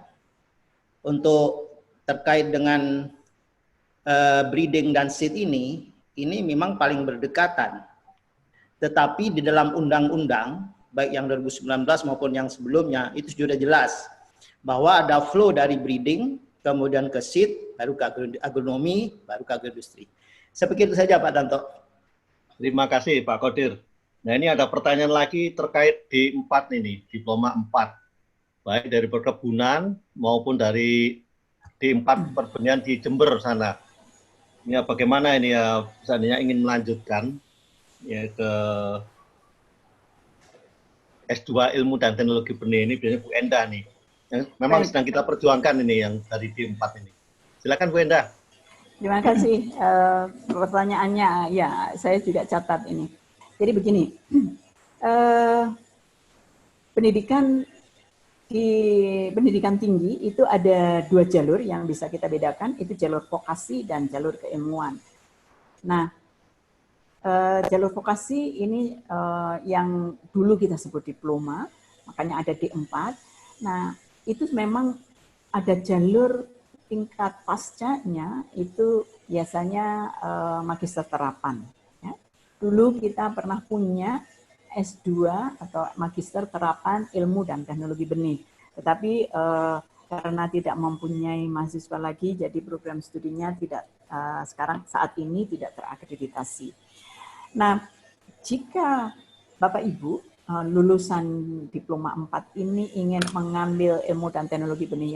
untuk terkait dengan breeding dan seed ini memang paling berdekatan. Tetapi di dalam undang-undang, baik yang 2019 maupun yang sebelumnya, itu sudah jelas bahwa ada flow dari breeding, kemudian ke seed, baru ke agronomi, baru ke agroindustri. Seperti itu saja Pak Tanto. Terima kasih Pak Kodir. Nah ini ada pertanyaan lagi terkait D4 ini, diploma 4. Baik dari perkebunan maupun dari D4 perbenihan di Jember sana. Ini bagaimana ini ya, seandainya ingin melanjutkan ya ke S2 Ilmu dan Teknologi Benih ini, biasanya Bu Enda nih. Yang memang sedang kita perjuangkan ini yang dari D4 ini. Silakan Bu Enda. Terima kasih pertanyaannya. Ya, saya juga catat ini. Jadi begini, pendidikan tinggi itu ada 2 jalur yang bisa kita bedakan, itu jalur vokasi dan jalur keilmuan. Nah, jalur vokasi ini yang dulu kita sebut diploma, makanya ada D4. Nah, itu memang ada jalur tingkat pascanya, itu biasanya magister terapan. Ya. Dulu kita pernah punya S2 atau magister terapan ilmu dan teknologi benih. Tetapi karena tidak mempunyai mahasiswa lagi, jadi program studinya tidak saat ini tidak terakreditasi. Nah, jika Bapak Ibu lulusan diploma 4 ini ingin mengambil ilmu dan teknologi benih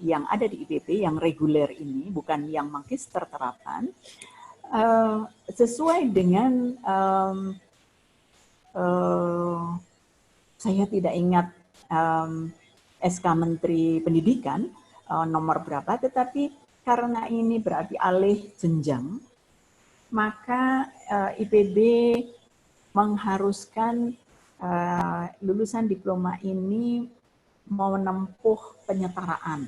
yang ada di IPB, yang reguler ini, bukan yang magister terapan, sesuai dengan saya tidak ingat SK Menteri Pendidikan nomor berapa, tetapi karena ini berarti alih jenjang, maka IPB mengharuskan lulusan diploma ini mau menempuh penyetaraan.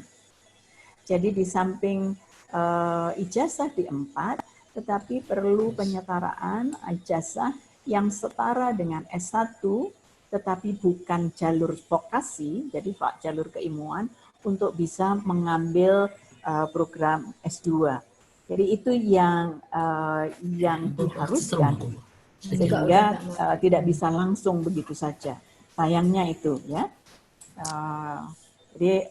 Jadi di samping ijazah D4, tetapi perlu penyetaraan ijazah yang setara dengan S1, tetapi bukan jalur vokasi, jadi jalur keilmuan, untuk bisa mengambil program S2. Jadi itu yang diharuskan, sehingga tidak bisa langsung begitu saja. Sayangnya itu ya. Jadi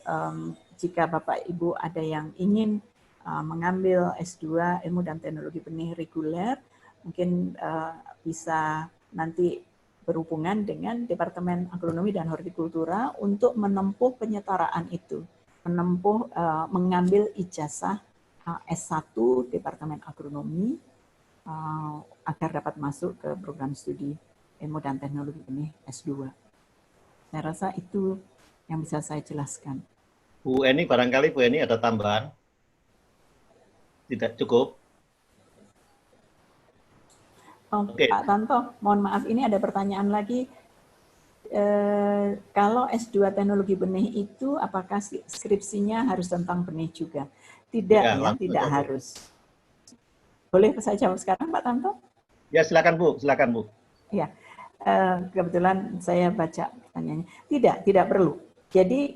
jika Bapak Ibu ada yang ingin mengambil S2 ilmu dan teknologi benih reguler, mungkin bisa nanti berhubungan dengan Departemen Agronomi dan Hortikultura untuk menempuh penyetaraan itu, mengambil ijazah S1 Departemen Agronomi agar dapat masuk ke program studi ilmu dan teknologi benih S2. Saya rasa itu yang bisa saya jelaskan. Bu Eni, barangkali Bu Eni ada tambahan? Tidak cukup? Okay. Pak Tanto, mohon maaf, ini ada pertanyaan lagi. Kalau S2 teknologi benih itu, apakah skripsinya harus tentang benih juga? Tidak, ya tidak harus. Boleh saya jawab sekarang, Pak Tanto? Ya, silakan Bu, silakan Bu. Ya, kebetulan saya baca pertanyaannya. Tidak perlu. Jadi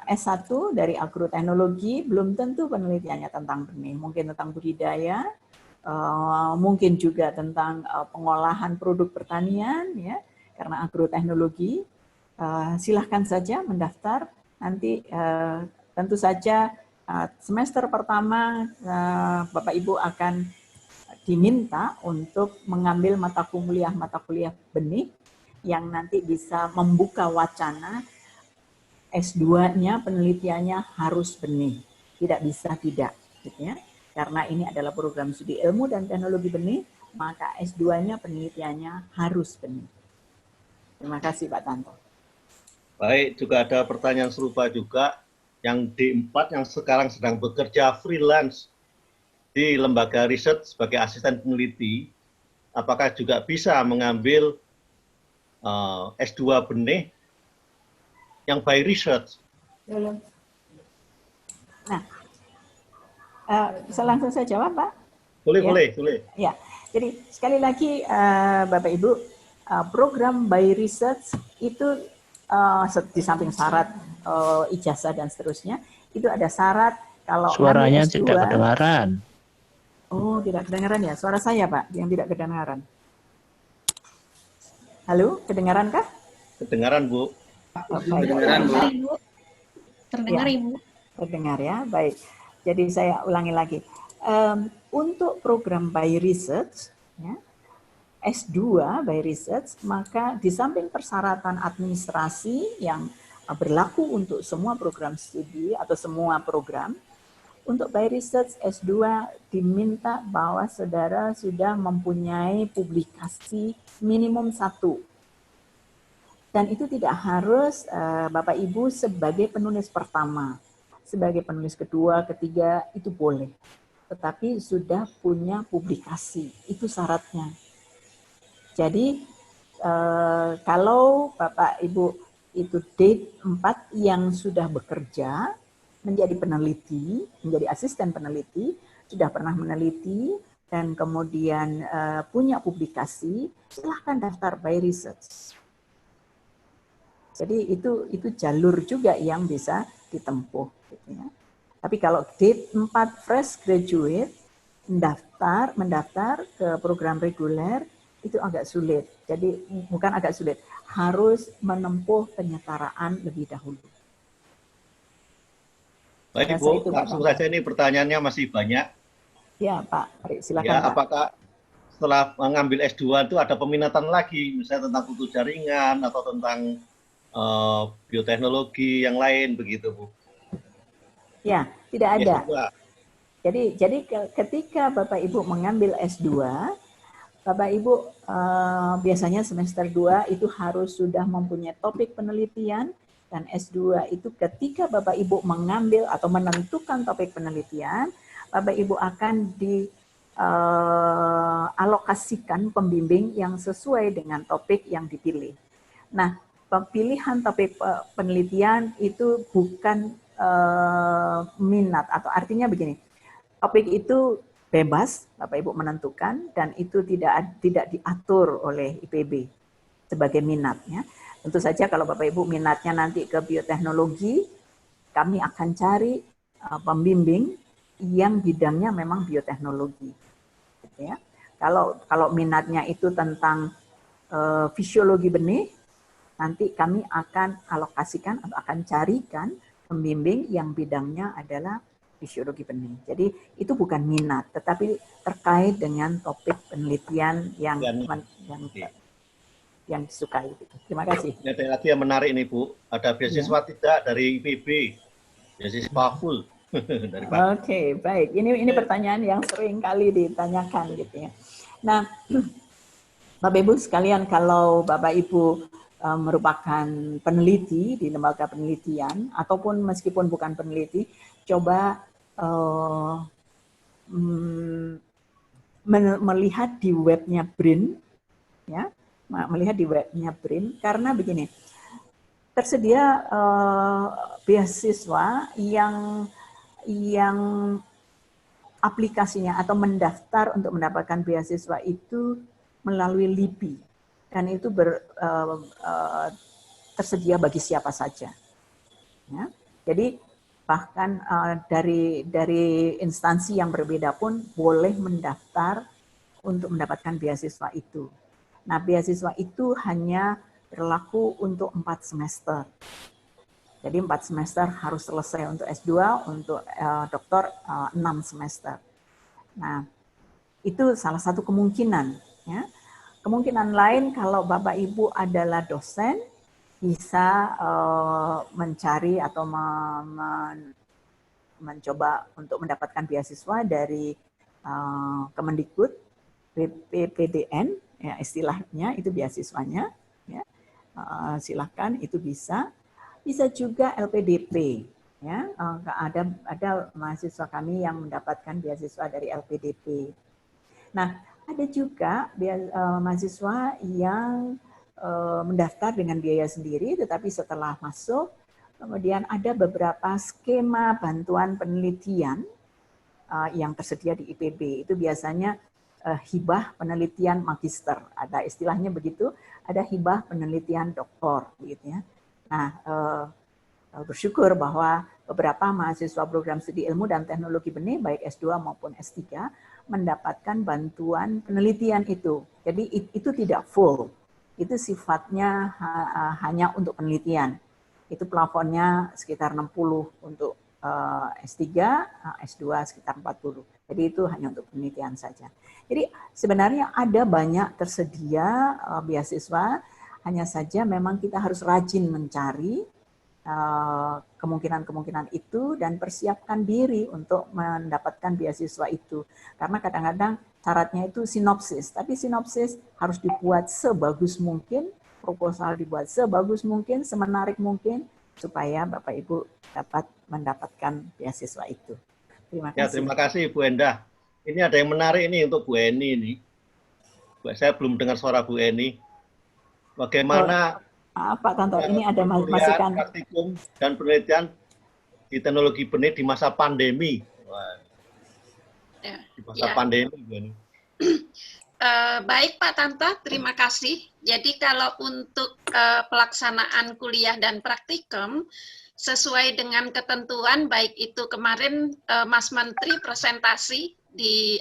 S1 dari agroteknologi belum tentu penelitiannya tentang benih, mungkin tentang budidaya, mungkin juga tentang pengolahan produk pertanian, ya, karena agroteknologi. Silahkan saja mendaftar. Nanti tentu saja semester pertama Bapak Ibu akan diminta untuk mengambil mata kuliah benih yang nanti bisa membuka wacana S2-nya penelitiannya harus benih, tidak bisa tidak, gitu ya. Karena ini adalah program studi ilmu dan teknologi benih, maka S2-nya penelitiannya harus benih. Terima kasih Pak Tanto. Baik, juga ada pertanyaan serupa juga, yang D4 yang sekarang sedang bekerja freelance di lembaga riset sebagai asisten peneliti, apakah juga bisa mengambil S2 benih yang by research? Nah, bisa langsung saya jawab, Pak? Boleh, ya? boleh. Ya, jadi sekali lagi Bapak Ibu, program by research itu di samping syarat ijazah dan seterusnya, itu ada syarat kalau Suaranya ngambil S2. tidak kedengaran. Oh, tidak kedengaran ya? Suara saya, Pak, yang tidak kedengaran. Halo, kedengaran kah? Kedengaran, Bu. Kedengaran, Bu. Terdengar, Ya. Ibu. Terdengar ya, baik. Jadi saya ulangi lagi. Untuk program by research, ya, S2 by research, maka di samping persyaratan administrasi yang berlaku untuk semua program studi atau semua program, untuk by research S2 diminta bahwa saudara sudah mempunyai publikasi minimum 1. Dan itu tidak harus Bapak Ibu sebagai penulis pertama. Sebagai penulis kedua, ketiga, itu boleh. Tetapi sudah punya publikasi, itu syaratnya. Jadi kalau Bapak Ibu itu D4 yang sudah bekerja, menjadi peneliti, menjadi asisten peneliti, sudah pernah meneliti, dan kemudian punya publikasi, silahkan daftar by research. Jadi itu jalur juga yang bisa ditempuh. Gitu ya. Tapi kalau D4 fresh graduate mendaftar ke program reguler itu agak sulit. Jadi bukan agak sulit, harus menempuh penyetaraan lebih dahulu. Baik, Bu, langsung saja ini pertanyaannya masih banyak. Ya, Pak. Silakan, Ya, Pak. apakah setelah mengambil S2 itu ada peminatan lagi, misalnya tentang kultur jaringan atau tentang bioteknologi yang lain begitu, Bu? Ya, tidak ada. S2. Jadi ketika Bapak Ibu mengambil S2, Bapak Ibu biasanya semester 2 itu harus sudah mempunyai topik penelitian, dan S2 itu ketika Bapak Ibu mengambil atau menentukan topik penelitian, Bapak Ibu akan dialokasikan pembimbing yang sesuai dengan topik yang dipilih. Nah, pilihan topik penelitian itu bukan minat, atau artinya begini, topik itu bebas Bapak Ibu menentukan, dan itu tidak diatur oleh IPB sebagai minatnya. Tentu saja kalau Bapak Ibu minatnya nanti ke bioteknologi, kami akan cari pembimbing yang bidangnya memang bioteknologi. Gitu ya. Kalau minatnya itu tentang fisiologi benih, nanti kami akan alokasikan atau akan carikan pembimbing yang bidangnya adalah fisiologi benih. Jadi itu bukan minat, tetapi terkait dengan topik penelitian yang disukai. Terima kasih. Ada lagi yang menarik nih, Bu. Ada beasiswa tidak dari IPB, beasiswa full. Oke, baik. Ini pertanyaan yang sering kali ditanyakan gitu ya. Nah, Bapak Ibu sekalian, kalau Bapak Ibu merupakan peneliti di lembaga penelitian ataupun meskipun bukan peneliti, coba melihat di webnya BRIN, ya, melihat di webnya BRIN, karena begini, tersedia beasiswa yang aplikasinya atau mendaftar untuk mendapatkan beasiswa itu melalui LIPI. Dan itu tersedia bagi siapa saja. Ya. Jadi bahkan dari instansi yang berbeda pun boleh mendaftar untuk mendapatkan beasiswa itu. Nah, beasiswa itu hanya berlaku untuk 4 semester. Jadi 4 semester harus selesai untuk S2, untuk doktor 6 semester. Nah, itu salah satu kemungkinan. Ya. Kemungkinan lain kalau Bapak Ibu adalah dosen, bisa mencari atau mencoba untuk mendapatkan beasiswa dari Kemendikbud, PPDN, ya, istilahnya itu beasiswanya. Ya. Silahkan, itu bisa. Bisa juga LPDP. Ya. Ada mahasiswa kami yang mendapatkan beasiswa dari LPDP. Nah, ada juga mahasiswa yang mendaftar dengan biaya sendiri, tetapi setelah masuk, kemudian ada beberapa skema bantuan penelitian yang tersedia di IPB. Itu biasanya hibah penelitian magister, ada istilahnya begitu, ada hibah penelitian doktor, gitu ya. Nah, bersyukur bahwa beberapa mahasiswa program studi ilmu dan teknologi benih, baik S2 maupun S3, mendapatkan bantuan penelitian itu. Jadi itu tidak full, itu sifatnya hanya untuk penelitian. Itu plafonnya sekitar 60 untuk S3, S2 sekitar 40. Jadi itu hanya untuk penelitian saja. Jadi sebenarnya ada banyak tersedia beasiswa, hanya saja memang kita harus rajin mencari kemungkinan-kemungkinan itu dan persiapkan diri untuk mendapatkan beasiswa itu. Karena kadang-kadang syaratnya itu sinopsis, tapi sinopsis harus dibuat sebagus mungkin, proposal dibuat sebagus mungkin, semenarik mungkin, supaya Bapak Ibu dapat mendapatkan beasiswa itu. Terima kasih. Ya, terima kasih Bu Endah. Ini ada yang menarik ini untuk Bu Eni ini. Saya belum dengar suara Bu Eni. Bagaimana Pak Tanto, ini ada masukan. Praktikum dan penelitian di teknologi benih di masa pandemi. Wah. Di masa pandemi. Baik Pak Tanto, terima kasih. Jadi kalau untuk pelaksanaan kuliah dan praktikum, sesuai dengan ketentuan, baik itu kemarin Mas Menteri presentasi di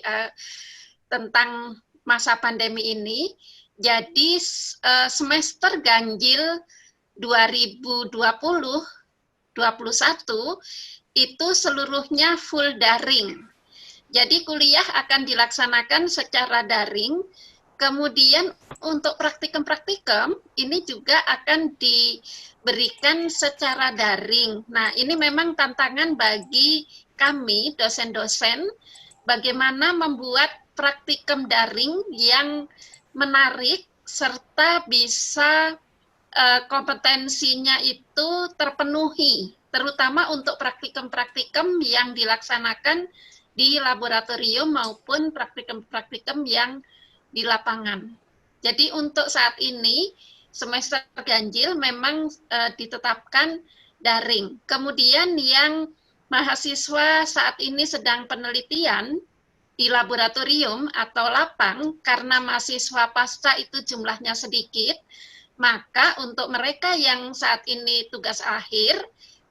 tentang masa pandemi ini, jadi semester ganjil 2020-21 itu seluruhnya full daring. Jadi kuliah akan dilaksanakan secara daring, kemudian untuk praktikum-praktikum ini juga akan diberikan secara daring. Nah, ini memang tantangan bagi kami, dosen-dosen, bagaimana membuat praktikum daring yang menarik serta bisa kompetensinya itu terpenuhi, terutama untuk praktikum-praktikum yang dilaksanakan di laboratorium maupun praktikum-praktikum yang di lapangan. Jadi untuk saat ini semester ganjil memang ditetapkan daring. Kemudian yang mahasiswa saat ini sedang penelitian di laboratorium atau lapang, karena mahasiswa pasca itu jumlahnya sedikit, maka untuk mereka yang saat ini tugas akhir,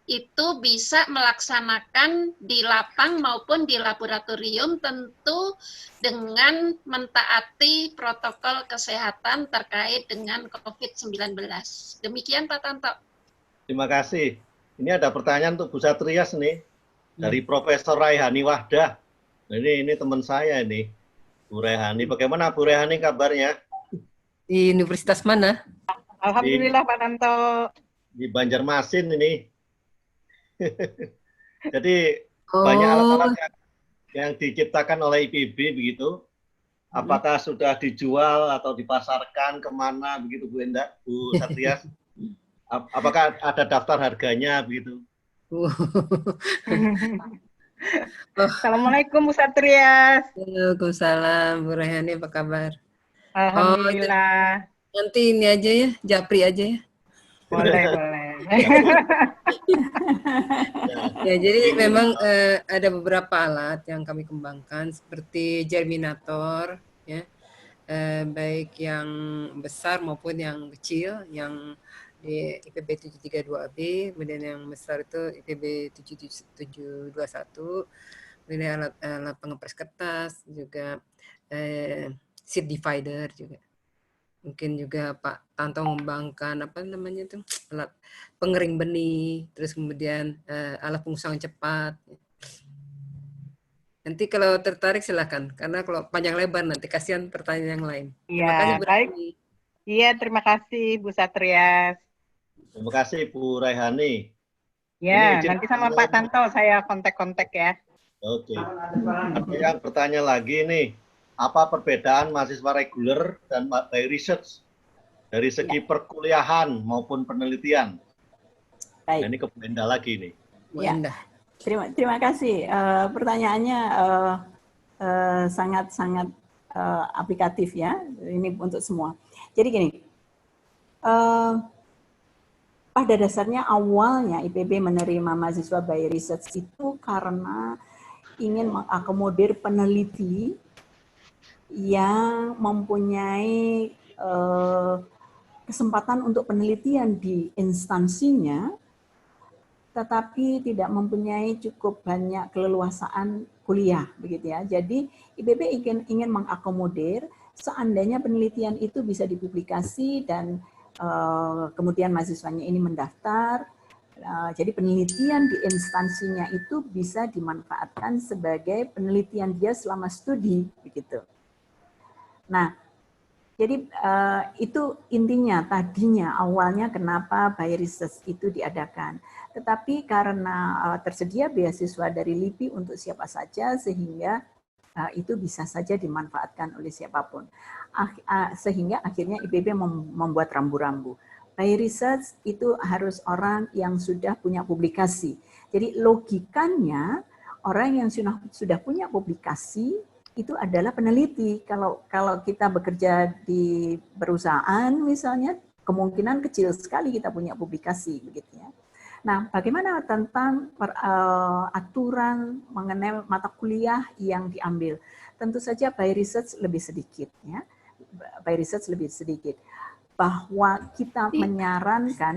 itu bisa melaksanakan di lapang maupun di laboratorium, tentu dengan mentaati protokol kesehatan terkait dengan COVID-19. Demikian Pak Tanto. Terima kasih. Ini ada pertanyaan untuk Bu Satrias nih, dari Profesor Raihani Wahdah. Ini teman saya ini, Bu Raihani. Bagaimana Bu Raihani kabarnya? Di universitas mana? Alhamdulillah Pak Tanto. Di Banjarmasin ini. Jadi banyak alat-alat yang diciptakan oleh IPB begitu. Apakah sudah dijual atau dipasarkan kemana begitu Bu Endah, Bu Satrias? Apakah ada daftar harganya begitu? Assalamualaikum Bu Satrias. Waalaikumsalam Bu Raihani, apa kabar? Alhamdulillah. Nanti ini aja ya, japri aja ya. Boleh. Ya, jadi memang ada beberapa alat yang kami kembangkan seperti germinator, ya, baik yang besar maupun yang kecil, yang di IPB 732B, kemudian yang besar itu IPB 7721, kemudian alat pengepres kertas, juga seed divider juga. Mungkin juga Pak Tanto mengembangkan apa namanya itu, alat pengering benih, terus kemudian alat pengusahaan cepat. Nanti kalau tertarik silakan, karena kalau panjang lebar nanti kasihan pertanyaan yang lain. Iya, baik. Iya, terima kasih Bu Satrias. Terima kasih Bu Raihani. Ya, nanti sama Pak Tanto saya kontak-kontak ya. Oke. Ada yang bertanya lagi nih, apa perbedaan mahasiswa reguler dan by research dari segi perkuliahan maupun penelitian? Baik. Nah, ini ke Bu Endah lagi nih. Bu Endah. Terima kasih. Pertanyaannya sangat-sangat aplikatif ya. Ini untuk semua. Jadi gini, pada dasarnya awalnya IPB menerima mahasiswa by research itu karena ingin mengakomodir peneliti yang mempunyai kesempatan untuk penelitian di instansinya, tetapi tidak mempunyai cukup banyak keleluasaan kuliah, begitu ya. Jadi IPB ingin mengakomodir seandainya penelitian itu bisa dipublikasi dan kemudian mahasiswanya ini mendaftar. Jadi penelitian di instansinya itu bisa dimanfaatkan sebagai penelitian dia selama studi, begitu. Nah, jadi itu intinya tadinya awalnya kenapa by research itu diadakan. Tetapi karena tersedia beasiswa dari LIPI untuk siapa saja sehingga itu bisa saja dimanfaatkan oleh siapapun. Sehingga akhirnya IPB membuat rambu-rambu. By research itu harus orang yang sudah punya publikasi. Jadi logikanya orang yang sudah punya publikasi itu adalah peneliti. Kalau kita bekerja di perusahaan misalnya, kemungkinan kecil sekali kita punya publikasi, begitu ya. Nah, bagaimana tentang aturan mengenai mata kuliah yang diambil? Tentu saja by research lebih sedikit, ya. By research lebih sedikit. Bahwa kita menyarankan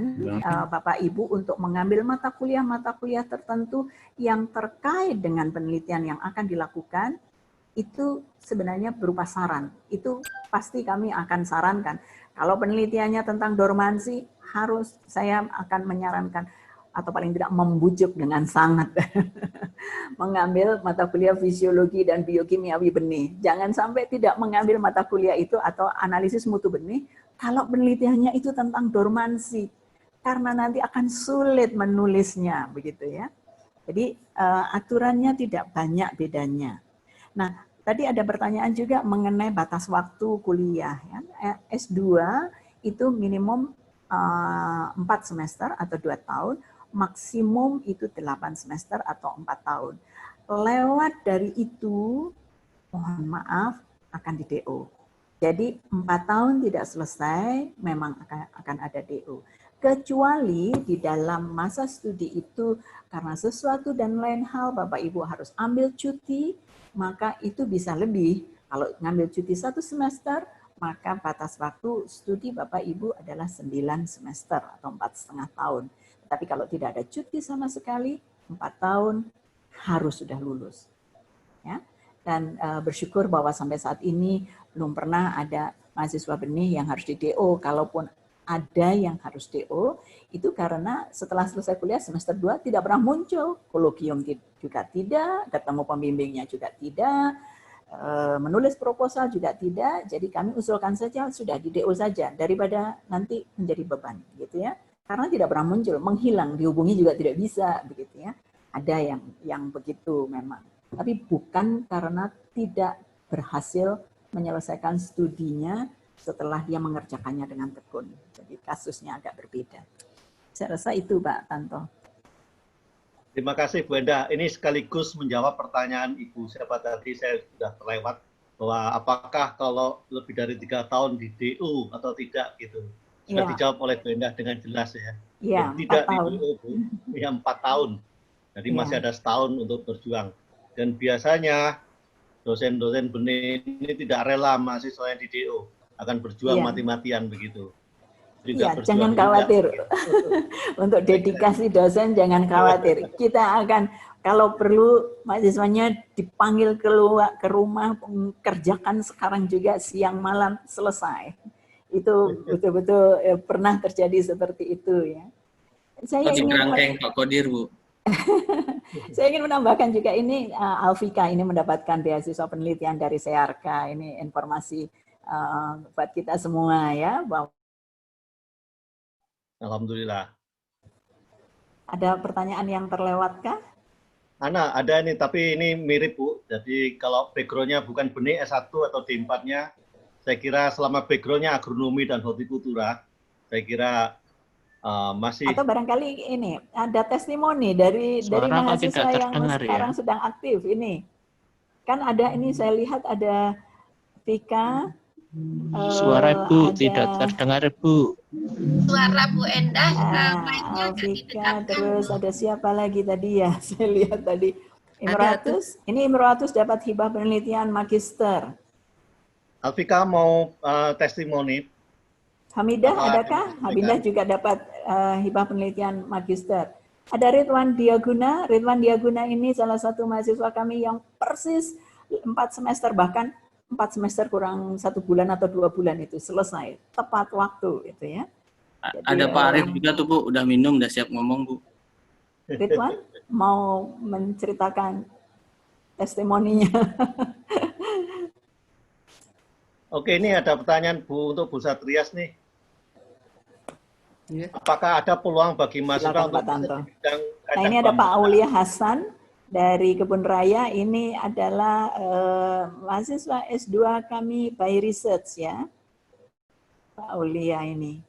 Bapak Ibu untuk mengambil mata kuliah tertentu yang terkait dengan penelitian yang akan dilakukan, itu sebenarnya berupa saran. Itu pasti kami akan sarankan. Kalau penelitiannya tentang dormansi, saya akan menyarankan atau paling tidak membujuk dengan sangat mengambil mata kuliah fisiologi dan biokimiawi benih. Jangan sampai tidak mengambil mata kuliah itu atau analisis mutu benih kalau penelitiannya itu tentang dormansi, karena nanti akan sulit menulisnya, begitu ya. Jadi aturannya tidak banyak bedanya. Nah, tadi ada pertanyaan juga mengenai batas waktu kuliah. Ya. S2 itu minimum 4 semester atau 2 tahun, maksimum itu 8 semester atau 4 tahun. Lewat dari itu, mohon maaf, akan di DO. Jadi 4 tahun tidak selesai, memang akan ada DO. Kecuali di dalam masa studi itu, karena sesuatu dan lain hal, Bapak Ibu harus ambil cuti, maka itu bisa lebih. Kalau ngambil cuti 1 semester, maka batas waktu studi Bapak Ibu adalah 9 semester atau 4,5 tahun. Tapi kalau tidak ada cuti sama sekali, 4 tahun harus sudah lulus. Ya. Dan bersyukur bahwa sampai saat ini belum pernah ada mahasiswa benih yang harus di DO. Kalaupun ada yang harus DO, itu karena setelah selesai kuliah semester 2 tidak pernah muncul. Kolokium juga tidak, ketemu pembimbingnya juga tidak, menulis proposal juga tidak. Jadi kami usulkan saja sudah di DO saja daripada nanti menjadi beban, gitu ya. Karena tidak pernah muncul, menghilang, dihubungi juga tidak bisa, begitu ya. Ada yang begitu memang. Tapi bukan karena tidak berhasil menyelesaikan studinya setelah dia mengerjakannya dengan tekun. Jadi kasusnya agak berbeda. Saya rasa itu, Pak Tanto. Terima kasih, Bu Endah. Ini sekaligus menjawab pertanyaan Ibu siapa tadi, saya sudah terlewat, bahwa apakah kalau lebih dari 3 tahun di DO atau tidak, gitu. Sudah dijawab oleh Bu Endah dengan jelas ya. Iya, tidak 4 tahun. di DO, Bu. Ya, 4 tahun. Jadi masih ada setahun untuk berjuang. Dan biasanya dosen-dosen benih ini tidak rela mahasiswa yang di DO, akan berjuang mati-matian begitu. Iya, jangan khawatir. Untuk dedikasi dosen jangan khawatir. Kita akan, kalau perlu mahasiswanya dipanggil keluar ke rumah, kerjakan sekarang juga siang malam selesai. Itu betul-betul pernah terjadi seperti itu ya. Saya ingin Pak Kodir, Bu. Saya ingin menambahkan juga ini Alfika ini mendapatkan beasiswa penelitian dari SEARKA. Ini informasi buat kita semua ya. Alhamdulillah. Ada pertanyaan yang terlewatkah? Ana, ada ini, tapi ini mirip Bu. Jadi kalau background-nya bukan benih S1 atau D4-nya, saya kira selama background-nya agronomi dan hortikultura, saya kira masih. Atau barangkali ini ada testimoni dari mahasiswa yang sekarang sedang aktif ini. Kan ada ini saya lihat ada Vika. Suara Ibu tidak terdengar, Bu. Suara Bu Endah. Vika, terus ada siapa lagi tadi ya? Saya lihat tadi Imratus. Ini Imratus dapat hibah penelitian magister. Alfika mau testimoni. Hamidah, Apa adakah? Hamidah juga dapat hibah penelitian magister. Ada Ridwan Diaguna. Ridwan Diaguna ini salah satu mahasiswa kami yang persis 4 semester, bahkan 4 semester kurang 1 bulan atau 2 bulan itu selesai. Tepat waktu itu ya. Jadi, Ada Pak Arif juga tuh Bu, udah minum, udah siap ngomong Bu. Ridwan mau menceritakan testimoninya. Oke, ini ada pertanyaan Bu untuk Bu Satrias nih. Apakah ada peluang bagi mahasiswa Silakan untuk Pak Tanto. di bidang Nah kacang ini ada Pak bambu? Aulia Hasan dari Kebun Raya. Ini adalah mahasiswa S2 kami by research ya. Pak Aulia ini.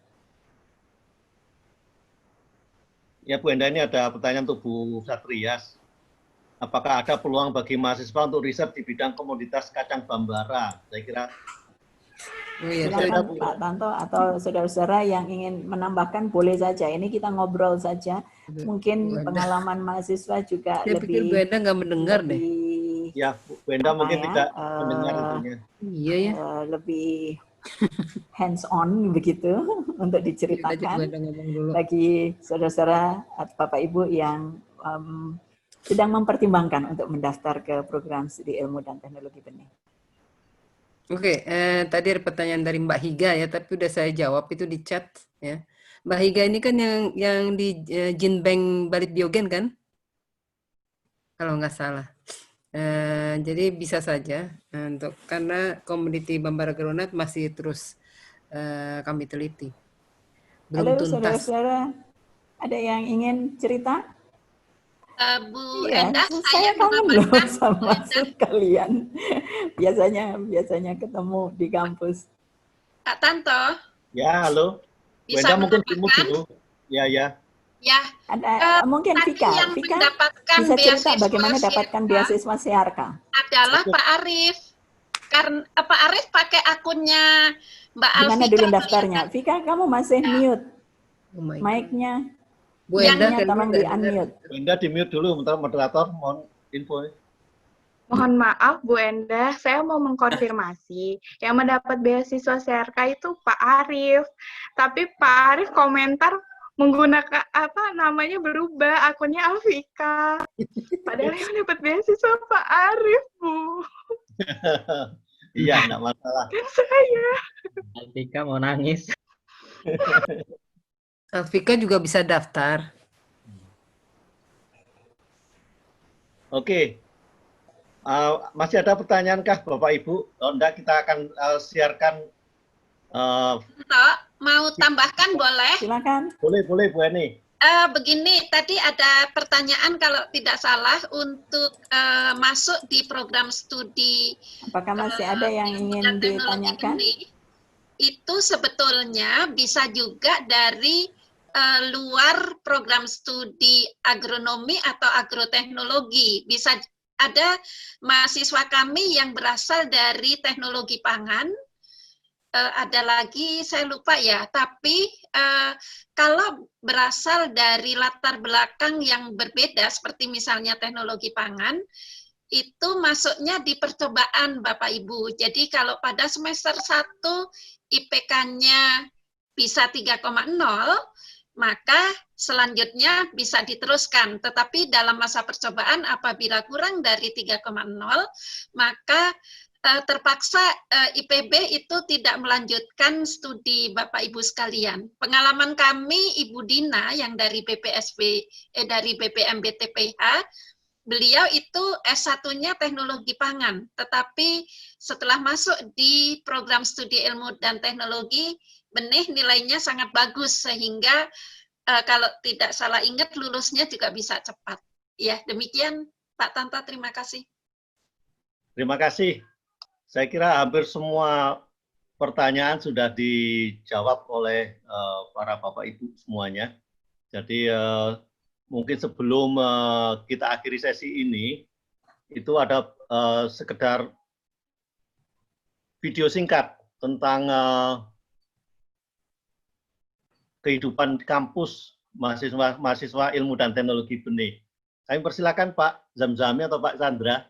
Ya Bu Enda, ini ada pertanyaan untuk Bu Satrias. Apakah ada peluang bagi mahasiswa untuk riset di bidang komoditas kacang bambara? Saya kira Silakan Pak Tanto atau saudara-saudara yang ingin menambahkan boleh saja. Ini kita ngobrol saja. Mungkin pengalaman mahasiswa juga Saya pikir Bu lebih Enda nggak mendengar deh. ya Bu Enda mungkin ya, tidak mendengar intinya. Iya ya. Lebih hands on begitu untuk diceritakan bagi saudara-saudara atau Bapak Ibu yang sedang mempertimbangkan untuk mendaftar ke program studi ilmu dan teknologi benih. Oke, tadi ada pertanyaan dari Mbak Higa ya, tapi udah saya jawab itu di chat ya. Mbak Higa ini kan yang di Jinbank Balit Biogen kan? Kalau nggak salah. Jadi bisa saja untuk karena komoditi Bambara Granat masih terus kami teliti. Belum Halo tuntas. saudara-saudara, ada yang ingin cerita? Bu Iya, Endah, saya kangen loh sama kalian. Biasanya ketemu di kampus. Pak Tanto. Ya, halo. Bu Bisa Enda mungkin tunggu menambahkan? dulu. Ya, ya. Ya. Ada mungkin Vika mendapatkan bisa cerita beasiswa bagaimana dapatkan beasiswa Siarka. Adalah Pak Arif. Karena Pak Arif pakai akunnya Mbak Gimana Alfika. dulu daftarnya? Vika, kamu masih mute. Mic-nya. Bu Enda tolong di-unmute. Bu Enda di-mute dulu, bentar moderator, mohon info. Mohon maaf Bu Enda, saya mau mengkonfirmasi. Yang mendapat beasiswa CRK itu Pak Arif. Tapi Pak Arif komentar menggunakan namanya berubah, akunnya Alfika. Padahal yang dapat beasiswa Pak Arif, Bu. Iya, enggak masalah. Dan saya. Alfika mau nangis. Alfika juga bisa daftar. Oke. Masih ada pertanyaankah Bapak Ibu? Kalau enggak, kita akan siarkan. Mau tambahkan boleh? Silakan. Boleh Bu Eni. Begini, tadi ada pertanyaan kalau tidak salah untuk masuk di program studi. Apakah masih ada yang ingin ditanyakan? Itu sebetulnya bisa juga dari luar program studi agronomi atau agroteknologi. Bisa ada mahasiswa kami yang berasal dari teknologi pangan. Ada lagi saya lupa ya, tapi kalau berasal dari latar belakang yang berbeda seperti misalnya teknologi pangan, itu masuknya di percobaan Bapak Ibu. Jadi kalau pada semester 1 IPK-nya bisa 3,0, maka selanjutnya bisa diteruskan. Tetapi dalam masa percobaan apabila kurang dari 3,0, maka terpaksa IPB itu tidak melanjutkan studi Bapak Ibu sekalian. Pengalaman kami Ibu Dina yang dari dari BPMBTPH, beliau itu S1-nya teknologi pangan, tetapi setelah masuk di program studi ilmu dan teknologi benih nilainya sangat bagus sehingga kalau tidak salah ingat lulusnya juga bisa cepat. Ya, demikian Pak Tanto, terima kasih. Terima kasih. Saya kira hampir semua pertanyaan sudah dijawab oleh para Bapak Ibu semuanya. Jadi mungkin sebelum kita akhiri sesi ini, itu ada sekedar video singkat tentang kehidupan kampus mahasiswa ilmu dan teknologi benih. Kami persilakan Pak Zamzami atau Pak Chandra.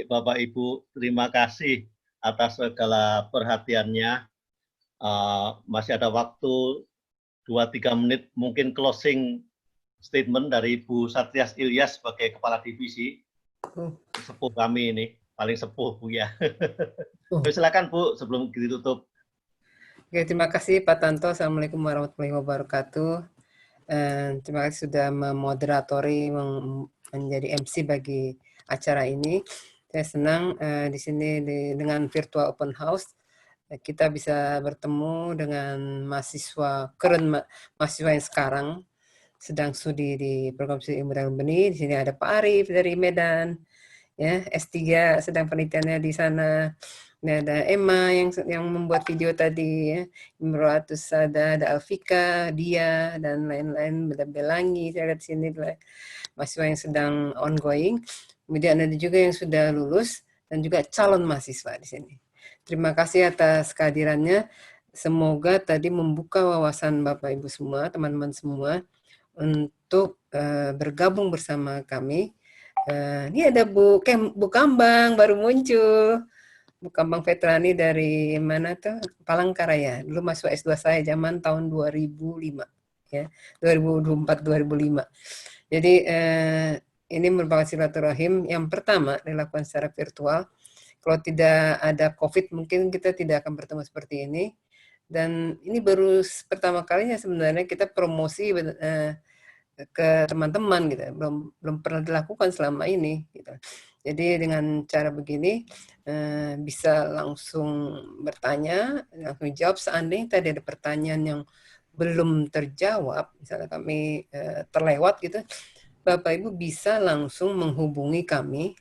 Baik, Bapak Ibu, terima kasih atas segala perhatiannya. Masih ada waktu 2-3 menit, mungkin closing statement dari Bu Satrias Ilyas sebagai Kepala Divisi. Sepuh kami ini, paling sepuh Bu ya. Silakan Bu, sebelum ditutup. Oke, terima kasih Pak Tanto. Assalamualaikum warahmatullahi wabarakatuh. Terima kasih sudah memoderatori, menjadi MC bagi acara ini. Saya senang di sini dengan virtual open house kita bisa bertemu dengan mahasiswa mahasiswa yang sekarang sedang studi di program studi ilmu dan benih. Di sini ada Pak Arif dari Medan, ya S3 sedang penelitiannya di sana. Ini ada Emma yang membuat video tadi, ya. Imratus ada Alfika, Dia dan lain-lain, Belangi. Saya lihat sini mahasiswa yang sedang ongoing. Kemudian ada juga yang sudah lulus dan juga calon mahasiswa di sini. Terima kasih atas kehadirannya. Semoga tadi membuka wawasan Bapak Ibu semua, teman-teman semua untuk bergabung bersama kami. Ini ada Bu Kambang baru muncul. Bu Kambang Vetrani dari mana tuh? Palangkaraya. Dulu masuk S2 saya zaman tahun 2005 ya. 2004-2005. Jadi ini merupakan silaturahim yang pertama dilakukan secara virtual. Kalau tidak ada COVID mungkin kita tidak akan bertemu seperti ini. Dan ini baru pertama kalinya sebenarnya kita promosi ke teman-teman gitu, belum pernah dilakukan selama ini gitu. Jadi dengan cara begini bisa langsung bertanya, langsung jawab. Seandainya tadi ada pertanyaan yang belum terjawab, misalnya kami terlewat gitu, Bapak Ibu bisa langsung menghubungi kami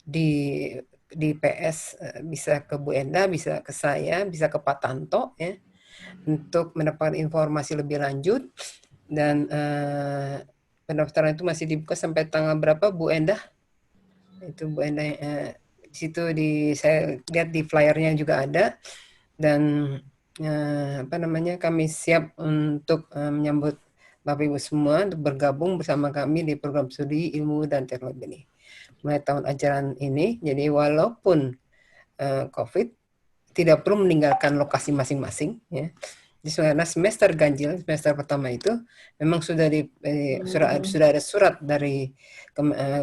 di PS, bisa ke Bu Enda, bisa ke saya, bisa ke Pak Tanto ya, untuk mendapatkan informasi lebih lanjut. Dan pendaftaran itu masih dibuka sampai tanggal berapa Bu Endah? Itu Bu Endah di situ saya lihat di flyernya juga ada. Dan kami siap untuk menyambut Bapak Ibu semua untuk bergabung bersama kami di program studi ilmu dan teknologi ini mulai tahun ajaran ini. Jadi walaupun COVID tidak perlu meninggalkan lokasi masing-masing ya. Karena semester ganjil, semester pertama itu memang sudah sudah ada surat dari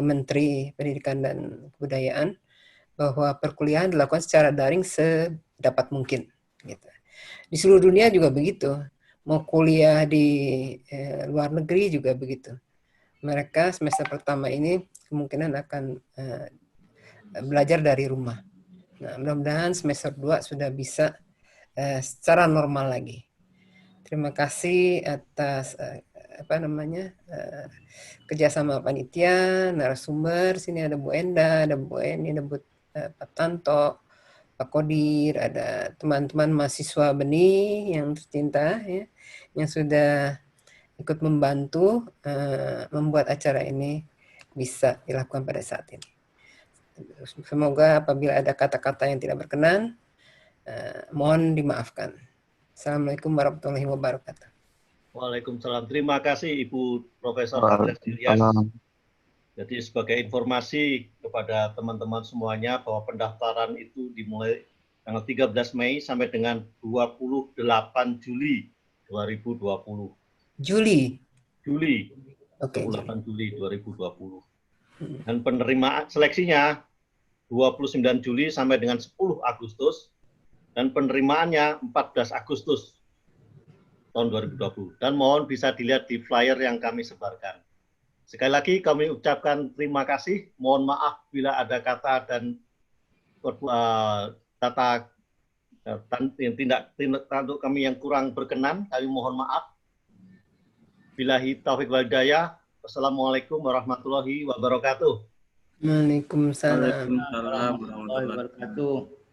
Menteri Pendidikan dan Kebudayaan bahwa perkuliahan dilakukan secara daring sedapat mungkin. Gitu. Di seluruh dunia juga begitu. Mau kuliah di luar negeri juga begitu. Mereka semester pertama ini kemungkinan akan belajar dari rumah. Nah, mudah-mudahan semester 2 sudah bisa secara normal lagi. Terima kasih atas kerjasama panitia, narasumber. Sini ada Bu Enda, ada Bu Eni, ada Bu Pak Tanto, Pak Kodir, ada teman-teman mahasiswa benih yang tercinta ya, yang sudah ikut membantu membuat acara ini bisa dilakukan pada saat ini. Semoga apabila ada kata-kata yang tidak berkenan, mohon dimaafkan. Assalamualaikum warahmatullahi wabarakatuh. Waalaikumsalam. Terima kasih Ibu Profesor Satrias Ilyas. Jadi sebagai informasi kepada teman-teman semuanya bahwa pendaftaran itu dimulai tanggal 13 Mei sampai dengan 28 Juli 2020. Juli. Oke. 28 Juli 2020. Dan penerimaan seleksinya 29 Juli sampai dengan 10 Agustus. Dan penerimaannya 14 Agustus tahun 2020. Dan mohon bisa dilihat di flyer yang kami sebarkan. Sekali lagi kami ucapkan terima kasih. Mohon maaf bila ada kata dan tindak tanduk kami yang kurang berkenan. Kami mohon maaf. Billahi taufiq wal hidayah. Wassalamualaikum warahmatullahi wabarakatuh. Waalaikumsalam warahmatullahi wabarakatuh.